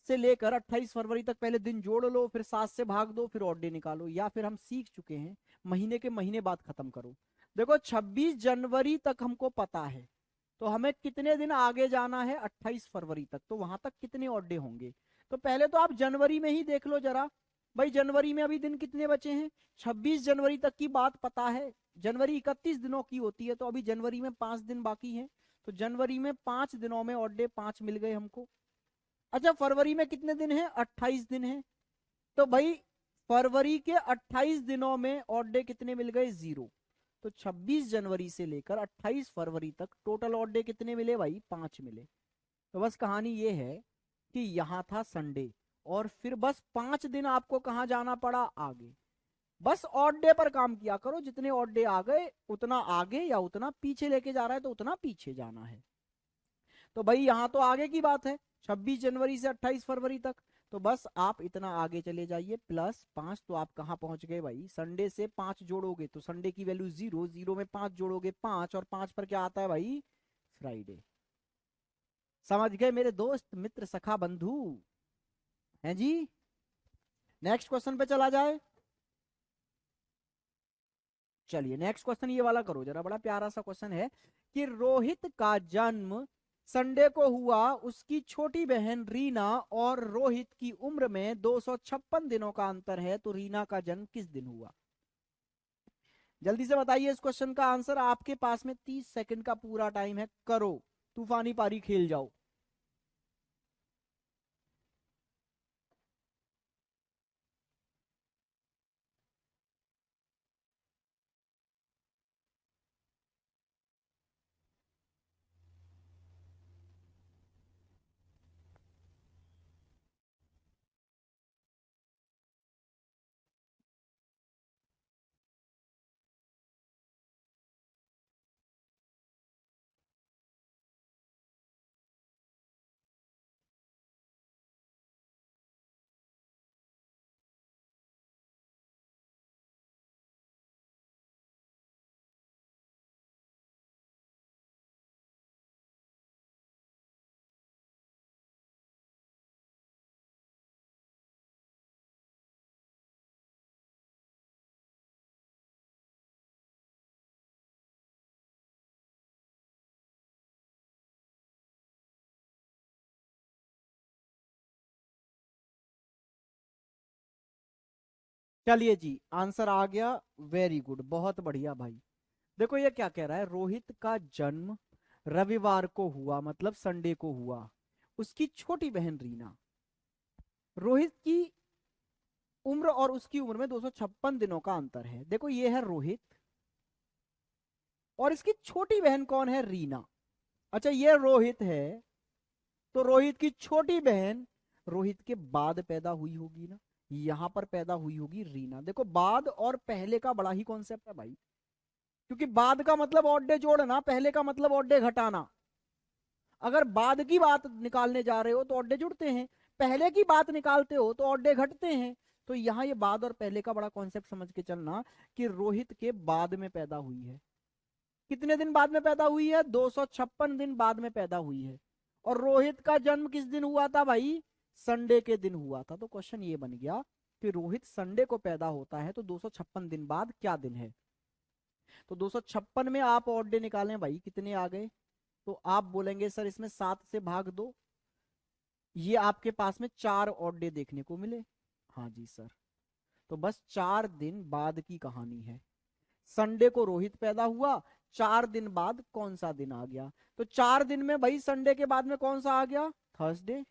A: से लेकर 28 फरवरी तक पहले दिन जोड़ लो, फिर 7 से भाग दो, फिर ऑड डे निकालो। या फिर हम सीख चुके हैं, महीने के महीने बाद खत्म करो। देखो 26 जनवरी तक हमको पता है, तो हमें कितने दिन आगे जाना है, 28 फरवरी तक। तो वहां तक कितने ऑड डे होंगे। तो पहले तो आप जनवरी में ही देख लो जरा। भाई जनवरी में अभी दिन कितने बचे हैं, 26 जनवरी तक की बात पता है। जनवरी 31 दिनों की होती है, तो अभी जनवरी में 5 दिन बाकी हैं। तो जनवरी में 5 दिनों में ऑड डे 5 मिल गए हमको। अच्छा फरवरी में कितने दिन है, 28 दिन है। तो भाई फरवरी के 28 दिनों में ऑड डे कितने मिल गए, 0। तो 26 जनवरी से लेकर 28 फरवरी तक टोटल ऑड डे कितने मिले भाई, 5 मिले। तो बस कहानी ये है कि यहां था संडे, और फिर बस 5 दिन आपको कहां जाना पड़ा, आगे। बस ऑड डे पर काम किया करो, जितने ऑड डे आ गए उतना आगे, या उतना पीछे लेके जा रहा है तो उतना पीछे जाना है। तो भाई यहां तो आगे की बात है, 26 जनवरी से 28 फरवरी तक। तो बस आप इतना आगे चले जाइए, +5। तो आप कहां पहुंच गए भाई, संडे से 5 जोड़ोगे तो संडे की वैल्यू 0, 0 में 5 जोड़ोगे 5, और 5 पर क्या आता है भाई, फ्राइडे। समझ गए मेरे दोस्त मित्र सखा बंधु, हैं जी। नेक्स्ट क्वेश्चन पे चला जाए। चलिए नेक्स्ट क्वेश्चन ये वाला करो जरा, बड़ा प्यारा सा क्वेश्चन है कि रोहित का जन्म संडे को हुआ, उसकी छोटी बहन रीना और रोहित की उम्र में 256 दिनों का अंतर है, तो रीना का जन्म किस दिन हुआ। जल्दी से बताइए इस क्वेश्चन का आंसर, आपके पास में 30 सेकंड का पूरा टाइम है, करो, तूफानी पारी खेल जाओ। चलिए जी, आंसर आ गया। वेरी गुड, बहुत बढ़िया भाई। देखो ये क्या कह रहा है, रोहित का जन्म रविवार को हुआ, मतलब संडे को हुआ। उसकी छोटी बहन रीना, रोहित की उम्र और उसकी उम्र में 256 दिनों का अंतर है। देखो ये है रोहित, और इसकी छोटी बहन कौन है, रीना। अच्छा ये रोहित है, तो रोहित की छोटी बहन रोहित के बाद पैदा हुई होगी ना, यहां पर पैदा हुई होगी रीना। देखो बाद और पहले का बड़ा ही कॉन्सेप्ट है भाई, क्योंकि बाद का मतलब औडे जोड़ना, पहले का मतलब औडे घटाना। अगर बाद की बात निकालने जा रहे हो तो औडे जुड़ते हैं, पहले की बात निकालते हो तो औडे घटते हैं। तो यहाँ ये बाद और पहले का बड़ा कॉन्सेप्ट समझ के चलना कि रोहित के बाद में पैदा हुई है। कितने दिन बाद में पैदा हुई है, 256 दिन बाद में पैदा हुई है। और रोहित का जन्म किस दिन हुआ था भाई, संडे के दिन हुआ था। तो क्वेश्चन ये बन गया कि रोहित संडे को पैदा होता है, तो 256 दिन बाद क्या दिन है। तो 256 में आप ऑड डे निकालें भाई, कितने आ गए। तो आप बोलेंगे सर इसमें 7 से भाग दो, ये आपके पास में 4 ऑड डे देखने को मिले। हाँ जी सर। तो बस 4 दिन बाद की कहानी है। संडे को रोहित पैदा हुआ, 4 दिन बाद कौन सा दिन आ गया। तो 4 दिन में भाई संडे के बाद में कौन सा आ गया, थर्सडे।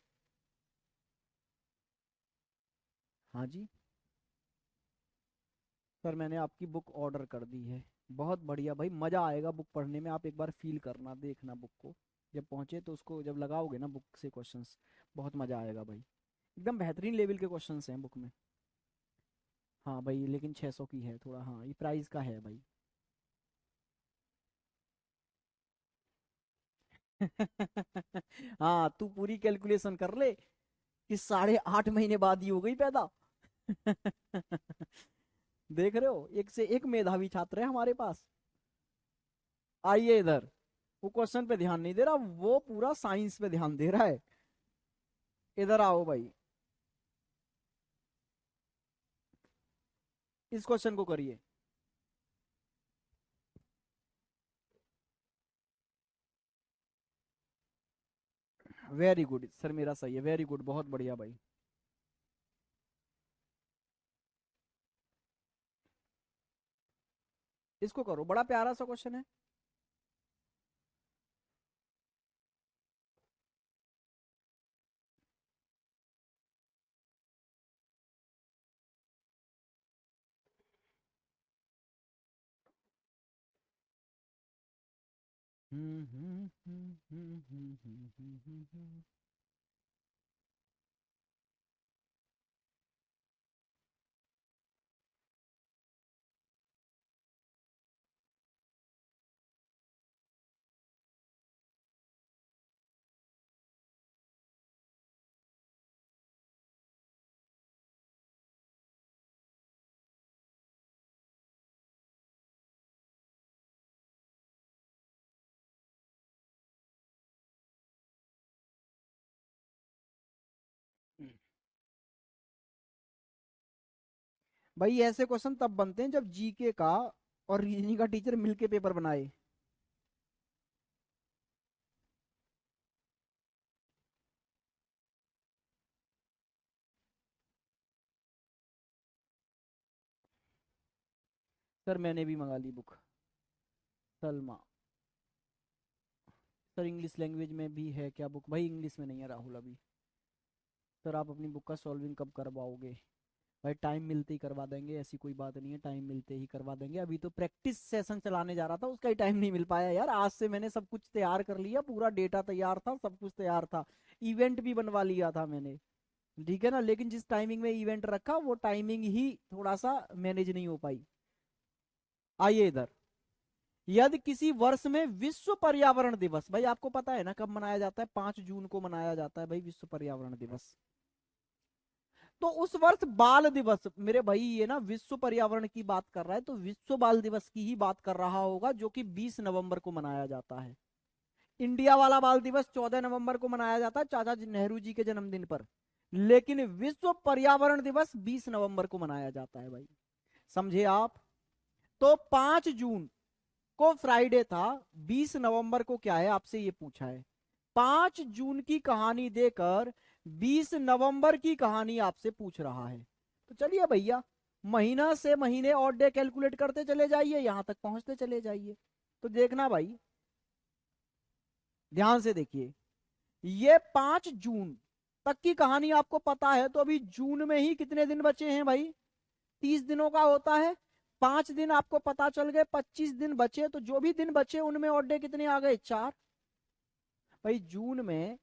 A: हाँ जी सर, मैंने आपकी बुक ऑर्डर कर दी है। बहुत बढ़िया भाई, मजा आएगा बुक पढ़ने में, आप एक बार फील करना, देखना बुक को, जब पहुंचे तो उसको जब लगाओगे ना बुक से क्वेश्चंस, बहुत मजा आएगा भाई। एकदम बेहतरीन लेवल के क्वेश्चंस हैं बुक में। हाँ भाई, लेकिन 600 की है थोड़ा, हाँ ये प्राइस का है भाई। हाँ तू पूरी कैलकुलेशन कर ले कि 8.5 महीने बाद ही हो गई पैदा। देख रहे हो, एक से एक मेधावी छात्र है हमारे पास। आइए इधर, वो क्वेश्चन पे ध्यान नहीं दे रहा, वो पूरा साइंस पे ध्यान दे रहा है। इधर आओ भाई, इस क्वेश्चन को करिए। वेरी गुड सर, मेरा सही है, वेरी गुड, बहुत बढ़िया भाई। इसको करो, बड़ा प्यारा सा क्वेश्चन है। भाई ऐसे क्वेश्चन तब बनते हैं जब जीके का और रीजनिंग का टीचर मिलके पेपर बनाए। सर मैंने भी मंगा ली book. Salma. Sir English language में भी है क्या बुक? भाई इंग्लिश में नहीं है राहुल अभी। सर आप अपनी बुक का सॉल्विंग कब करवाओगे? भाई टाइम मिलते ही करवा देंगे, ऐसी कोई बात नहीं है, टाइम मिलते ही करवा देंगे। अभी तो प्रैक्टिस सेशन चलाने जा रहा था, उसका ही टाइम नहीं मिल पाया यार। आज से मैंने सब कुछ तैयार कर लिया, पूरा डेटा तैयार था, सब कुछ तैयार था। इवेंट भी बनवा लिया था मैंने, ठीक है ना। लेकिन जिस टाइमिंग में इवेंट रखा वो टाइमिंग ही थोड़ा सा मैनेज नहीं हो पाई। आइए इधर। यदि किसी वर्ष में विश्व पर्यावरण दिवस, भाई आपको पता है ना कब मनाया जाता है? 5 जून को मनाया जाता है भाई विश्व पर्यावरण दिवस। तो उस वर्ष बाल दिवस, मेरे भाई ये ना विश्व पर्यावरण की बात कर रहा है तो विश्व बाल दिवस की ही बात कर रहा होगा, जो कि 20 नवंबर को मनाया जाता है। इंडिया वाला बाल दिवस 14 नवंबर को मनाया जाता है चाचा नेहरू जी के जन्मदिन पर। लेकिन विश्व पर्यावरण दिवस 20 नवंबर को मनाया जाता है भाई। समझे आप? तो 5 जून को फ्राइडे था, 20 नवंबर को क्या है आपसे ये पूछा है। 5 जून की कहानी देकर 20 नवंबर की कहानी आपसे पूछ रहा है। तो चलिए भैया, महीना से महीने और डे कैलकुलेट करते चले जाइए, यहां तक पहुंचते चले जाइए। तो देखना भाई, ध्यान से देखिए। ये 5 जून तक की कहानी आपको पता है, तो अभी जून में ही कितने दिन बचे हैं भाई? 30 दिनों का होता है। 5 दिन आपको पता चल गए, 25 दिन बचे, तो जो भी दिन बचे उनमें और डे कितने आ गए? 4। भाई जून में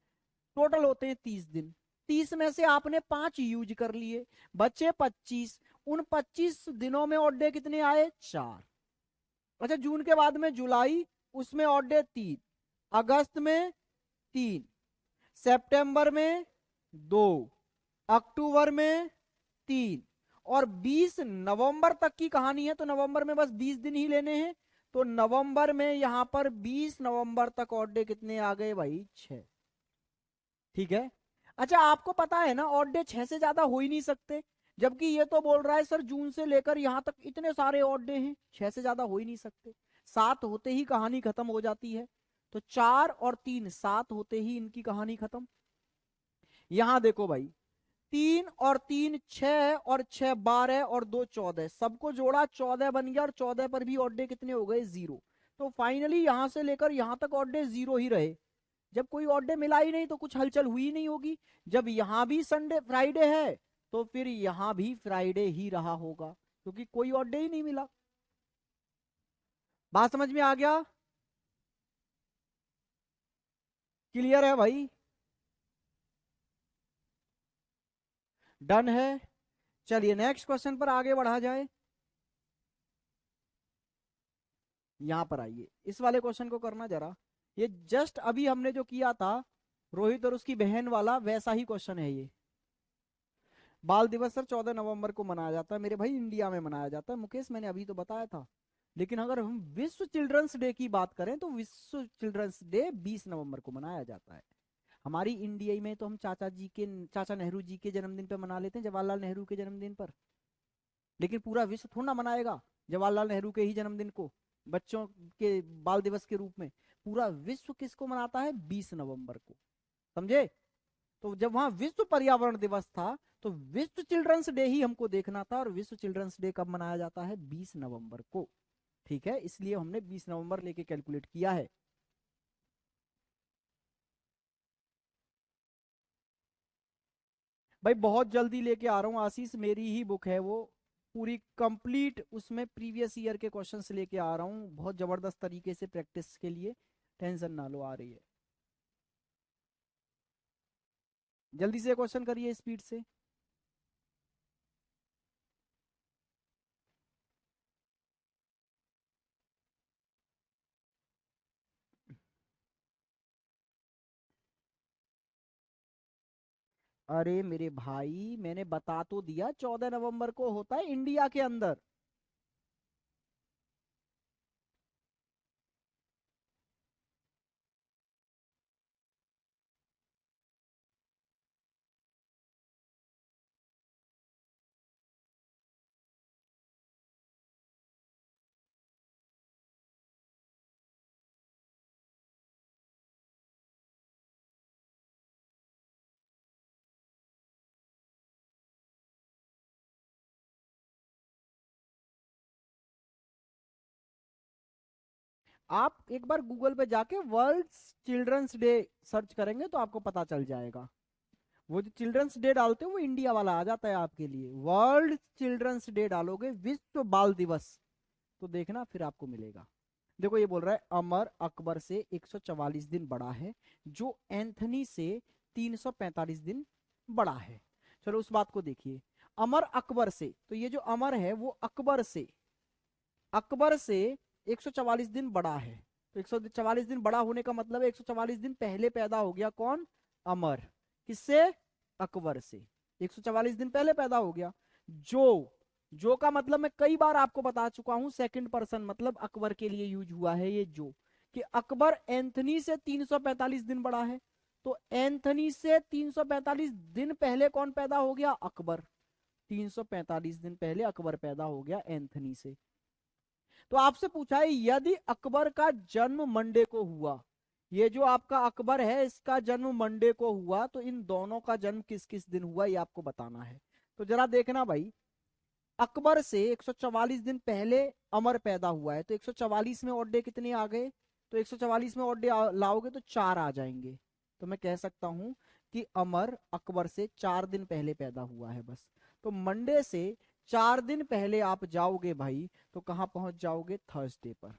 A: टोटल होते हैं 30 दिन। 30 में से आपने 5 यूज कर लिए, बचे 25। उन 25 दिनों में ऑड डे कितने आए? 4। अच्छा, जून के बाद में जुलाई, उसमें ऑड डे 3। अगस्त में 3। सितंबर में 2। अक्टूबर में 3। और 20 नवंबर तक की कहानी है, तो नवंबर में बस 20 दिन ही लेने हैं। तो नवंबर में यहां पर 20 नवंबर तक ऑड डे कितने आ गए भाई? 6। ठीक है। अच्छा, आपको पता है ना ऑड डे 6 से ज्यादा हो ही नहीं सकते, जबकि ये तो बोल रहा है सर जून से लेकर यहां तक इतने सारे ऑड डे हैं, 6 से ज्यादा हो ही नहीं सकते। 7 होते ही कहानी खत्म हो जाती है। तो 4 और 3, 7 होते ही इनकी कहानी खत्म। यहां देखो भाई, 3 और 3 6, और 6 12, और 2 14, सबको जोड़ा 14 बन गया, और 14 पर भी ऑड डे कितने हो गए? 0। तो फाइनली यहां से लेकर यहां तक ऑड डे 0 ही रहे। जब कोई ऑड डे मिला ही नहीं तो कुछ हलचल हुई ही नहीं होगी। जब यहां भी संडे फ्राइडे है तो फिर यहां भी फ्राइडे ही रहा होगा, क्योंकि कोई ऑड डे ही नहीं मिला। बात समझ में आ गया? क्लियर है भाई? डन है। चलिए नेक्स्ट क्वेश्चन पर आगे बढ़ा जाए। यहां पर आइए, इस वाले क्वेश्चन को करना जरा। ये जस्ट अभी हमने जो किया था रोहित और उसकी बहन वाला, वैसा ही क्वेश्चन है ये। बाल दिवस सर 14 नवंबर को मनाया जाता है मेरे भाई, इंडिया में मनाया जाता है मुकेश, मैंने अभी तो बताया था। लेकिन अगर हम विश्व चिल्ड्रंस डे की बात करें तो विश्व चिल्ड्रंस डे 20 नवंबर को मनाया जाता है। हमारी इंडिया में तो हम चाचा नेहरू जी के जन्मदिन पर मना लेते हैं, जवाहरलाल नेहरू के जन्मदिन पर। लेकिन पूरा विश्व थोड़ा ना मनाएगा जवाहरलाल नेहरू के ही जन्मदिन को बच्चों के बाल दिवस के रूप में। पूरा विश्व किसको मनाता है? 20 नवंबर को। समझे? तो जब वहां विश्व पर्यावरण दिवस था तो विश्व चिल्ड्रंस डे ही हमको देखना था, और विश्व चिल्ड्रंस डे कब मनाया जाता है? 20 नवंबर को। ठीक है, इसलिए हमने 20 नवंबर लेके कैलकुलेट किया है। भाई बहुत जल्दी लेके आ रहा हूँ आशीष, मेरी ही बुक है वो, पूरी कंप्लीट, उसमें प्रीवियस ईयर के क्वेश्चंस लेके आ रहा हूँ बहुत जबरदस्त तरीके से प्रैक्टिस के लिए। टेंशन ना लो, आ रही है। जल्दी से क्वेश्चन करिए स्पीड से। अरे मेरे भाई मैंने बता तो दिया, 14 नवंबर को होता है इंडिया के अंदर। आप एक बार गूगल पे जाके वर्ल्ड चिल्ड्रंस डे सर्च करेंगे तो आपको पता चल जाएगा। वो जो चिल्ड्रंस डे डालते हो वो इंडिया वाला आ जाता है आपके लिए। वर्ल्ड चिल्ड्रंस डे डालोगे, विश्व बाल दिवस, तो देखना फिर आपको मिलेगा। देखो ये बोल रहा है अमर अकबर से 144 दिन बड़ा है, जो एंथनी से 345 दिन बड़ा है। चलो उस बात को देखिए। अमर अकबर से, तो ये जो अमर है वो अकबर से 144 दिन बड़ा है। तो 144 दिन बड़ा होने का मतलब है 144 दिन पहले पैदा हो गया कौन? अमर। किससे? अकबर से। 144 दिन पहले पैदा हो गया। जो का मतलब मैं कई बार आपको बता चुका हूं, सेकंड पर्सन मतलब अकबर के लिए यूज हुआ है ये जो, कि अकबर एंथनी से 345 दिन बड़ा है। तो एंथनी से 345 दिन पहले कौन पैदा हो गया? अकबर। 345 दिन पहले अकबर पैदा हो गया एंथनी से। तो आपसे पूछा है यदि अकबर का जन्म मंडे को हुआ, ये जो आपका अकबर है इसका जन्म मंडे को हुआ, तो इन दोनों का जन्म किस किस दिन हुआ ये आपको बताना है। तो जरा देखना भाई, अकबर से 144 दिन पहले अमर पैदा हुआ है, तो 144 में और डे कितने आ गए? तो 144 में और डे लाओगे तो 4 आ जाएंगे। तो मैं कह सकता हूं कि अमर अकबर से 4 दिन पहले पैदा हुआ है बस। तो मंडे से 4 दिन पहले आप जाओगे भाई, तो कहां पहुंच जाओगे? थर्सडे पर।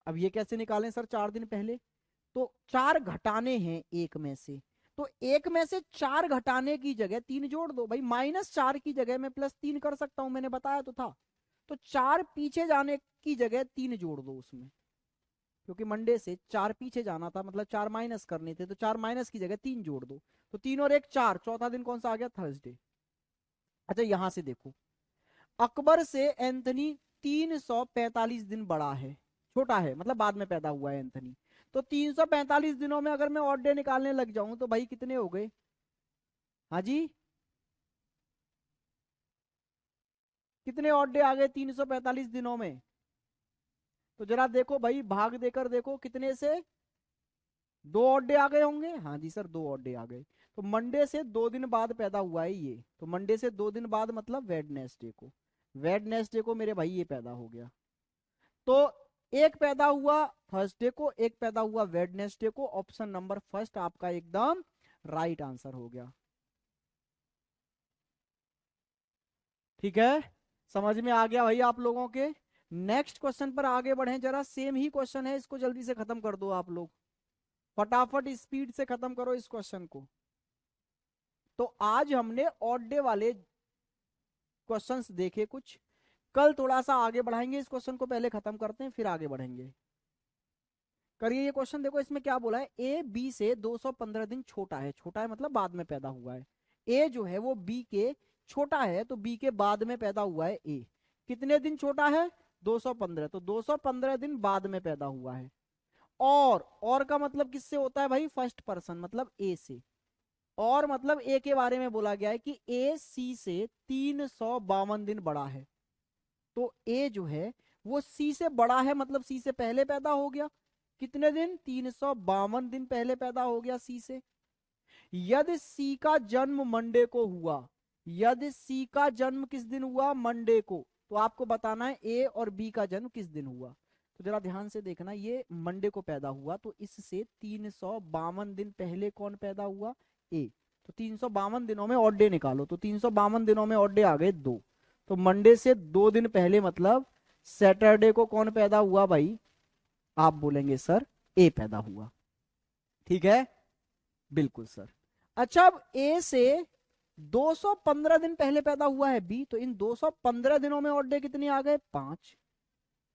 A: अब ये कैसे निकालें सर 4 दिन पहले? तो 4 घटाने हैं एक में से, तो एक में से 4 घटाने की जगह 3 जोड़ दो भाई। -4 की जगह मैं +3 कर सकता हूं, मैंने बताया तो था। तो 4 पीछे जाने की जगह 3 जोड़ दो उसमें, क्योंकि मंडे से 4 पीछे जाना था, मतलब 4 माइनस करने थे, तो 4 माइनस की जगह 3 जोड़ दो। तो 3 और 1 4, चौथा दिन कौन सा आ गया? थर्सडे। अच्छा यहां से देखो, अकबर से एंथनी 345 दिन बड़ा है, छोटा है, मतलब बाद में पैदा हुआ है एंथनी। तो 345 दिनों में अगर मैं ऑड डे निकालने लग जाऊं तो भाई कितने हो गए? हाँ जी, कितने ऑड डे आ गए 345 दिनों में? तो जरा देखो भाई, भाग देकर देखो कितने से। 2 ऑड डे आ गए होंगे। हाँ जी सर, 2 ऑड डे आ गए। तो मंडे से 2 दिन बाद पैदा हुआ है ये, तो मंडे से 2 दिन बाद मतलब वेडनेसडे को। वेडनेसडे को मेरे भाई ये पैदा हो गया। तो एक पैदा हुआ थर्सडे को, एक पैदा हुआ वेडनेसडे को। ऑप्शन नंबर फर्स्ट आपका एकदम राइट आंसर हो गया। ठीक है, समझ में आ गया भाई आप लोगों के? नेक्स्ट क्वेश्चन पर आगे बढ़े जरा। सेम ही क्वेश्चन है, इसको जल्दी से खत्म कर दो आप लोग, फटाफट स्पीड से खत्म करो इस क्वेश्चन को। तो आज हमने ऑड डे वाले क्वेश्चंस देखे कुछ, कल थोड़ा सा आगे बढ़ाएंगे इस क्वेश्चन को, पहले खत्म करते हैं फिर आगे बढ़ेंगे। करिए ये क्वेश्चन, देखो इसमें क्या बोला है, ए बी से 215 दिन छोटा है। छोटा है मतलब बाद में पैदा हुआ है। ए जो है वो बी के छोटा है, तो बी के बाद में पैदा हुआ है ए। कितने दिन छोटा है? 215, तो 215 दिन बाद में पैदा हुआ है। और का मतलब किससे होता है भाई? फर्स्ट पर्सन मतलब ए से। और मतलब ए के बारे में बोला गया है कि ए सी से 352 दिन बड़ा है। तो ए जो है वो सी से बड़ा है, मतलब सी से पहले पैदा हो गया। कितने दिन? 352 दिन पहले पैदा हो गया सी से। यदि सी का जन्म मंडे को हुआ, यदि सी का जन्म किस दिन हुआ? मंडे को, तो आपको बताना है ए और बी का जन्म किस दिन हुआ। तो जरा ध्यान से देखना, ये मंडे को पैदा हुआ, तो इससे 352 दिन पहले कौन पैदा हुआ? ए। तो 352 दिनों में ऑड डे निकालो, तो 352 दिनों में ऑड डे आ गए 2। तो मंडे से 2 दिन पहले मतलब सैटरडे को कौन पैदा हुआ भाई? आप बोलेंगे सर ए पैदा हुआ। ठीक है, बिल्कुल सर। अच्छा, अब ए से 215 दिन पहले पैदा हुआ है बी, तो इन 215 दिनों में ऑड डे कितने आ गए? 5।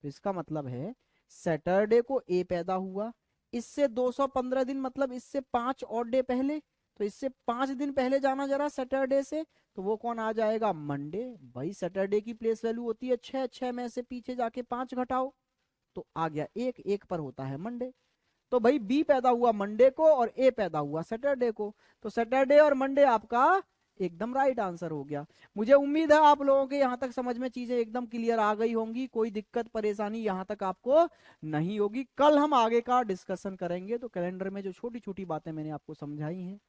A: तो इसका मतलब है सैटरडे को ए पैदा हुआ, इससे 215 दिन मतलब इससे 5 ऑड डे पहले, तो इससे 5 दिन पहले जाना जरा सैटरडे से, तो वो कौन आ जाएगा? मंडे। भाई सैटरडे की प्लेस वैल्यू होती है 6, 6 में से पीछे जाके 5 घटाओ, तो आ गया 1, 1 पर होता है मंडे। तो भाई बी पैदा हुआ मंडे को और ए पैदा हुआ सैटरडे को, तो सैटरडे और मंडे आपका एकदम राइट आंसर हो गया। मुझे उम्मीद है आप लोगों के यहां तक समझ में चीजें एकदम क्लियर आ गई होंगी, कोई दिक्कत परेशानी यहां तक आपको नहीं होगी। कल हम आगे का डिस्कशन करेंगे, तो कैलेंडर में जो छोटी छोटी बातें मैंने आपको समझाई हैं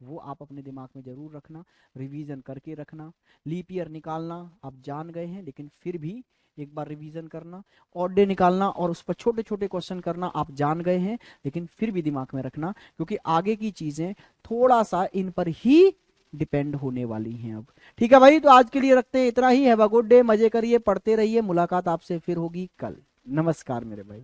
A: वो आप अपने दिमाग में जरूर रखना, रिवीजन करके रखना। लीप ईयर निकालना आप जान गए हैं, लेकिन फिर भी एक बार रिवीजन करना, ऑड डे निकालना और उस पर छोटे छोटे क्वेश्चन करना। आप जान गए हैं लेकिन फिर भी दिमाग में रखना, क्योंकि आगे की चीजें थोड़ा सा इन पर ही डिपेंड होने वाली हैं अब। ठीक है भाई, तो आज के लिए रखते हैं इतना ही। हैव अ गुड डे, मजे करिए, पढ़ते रहिए। मुलाकात आपसे फिर होगी कल। नमस्कार मेरे भाई।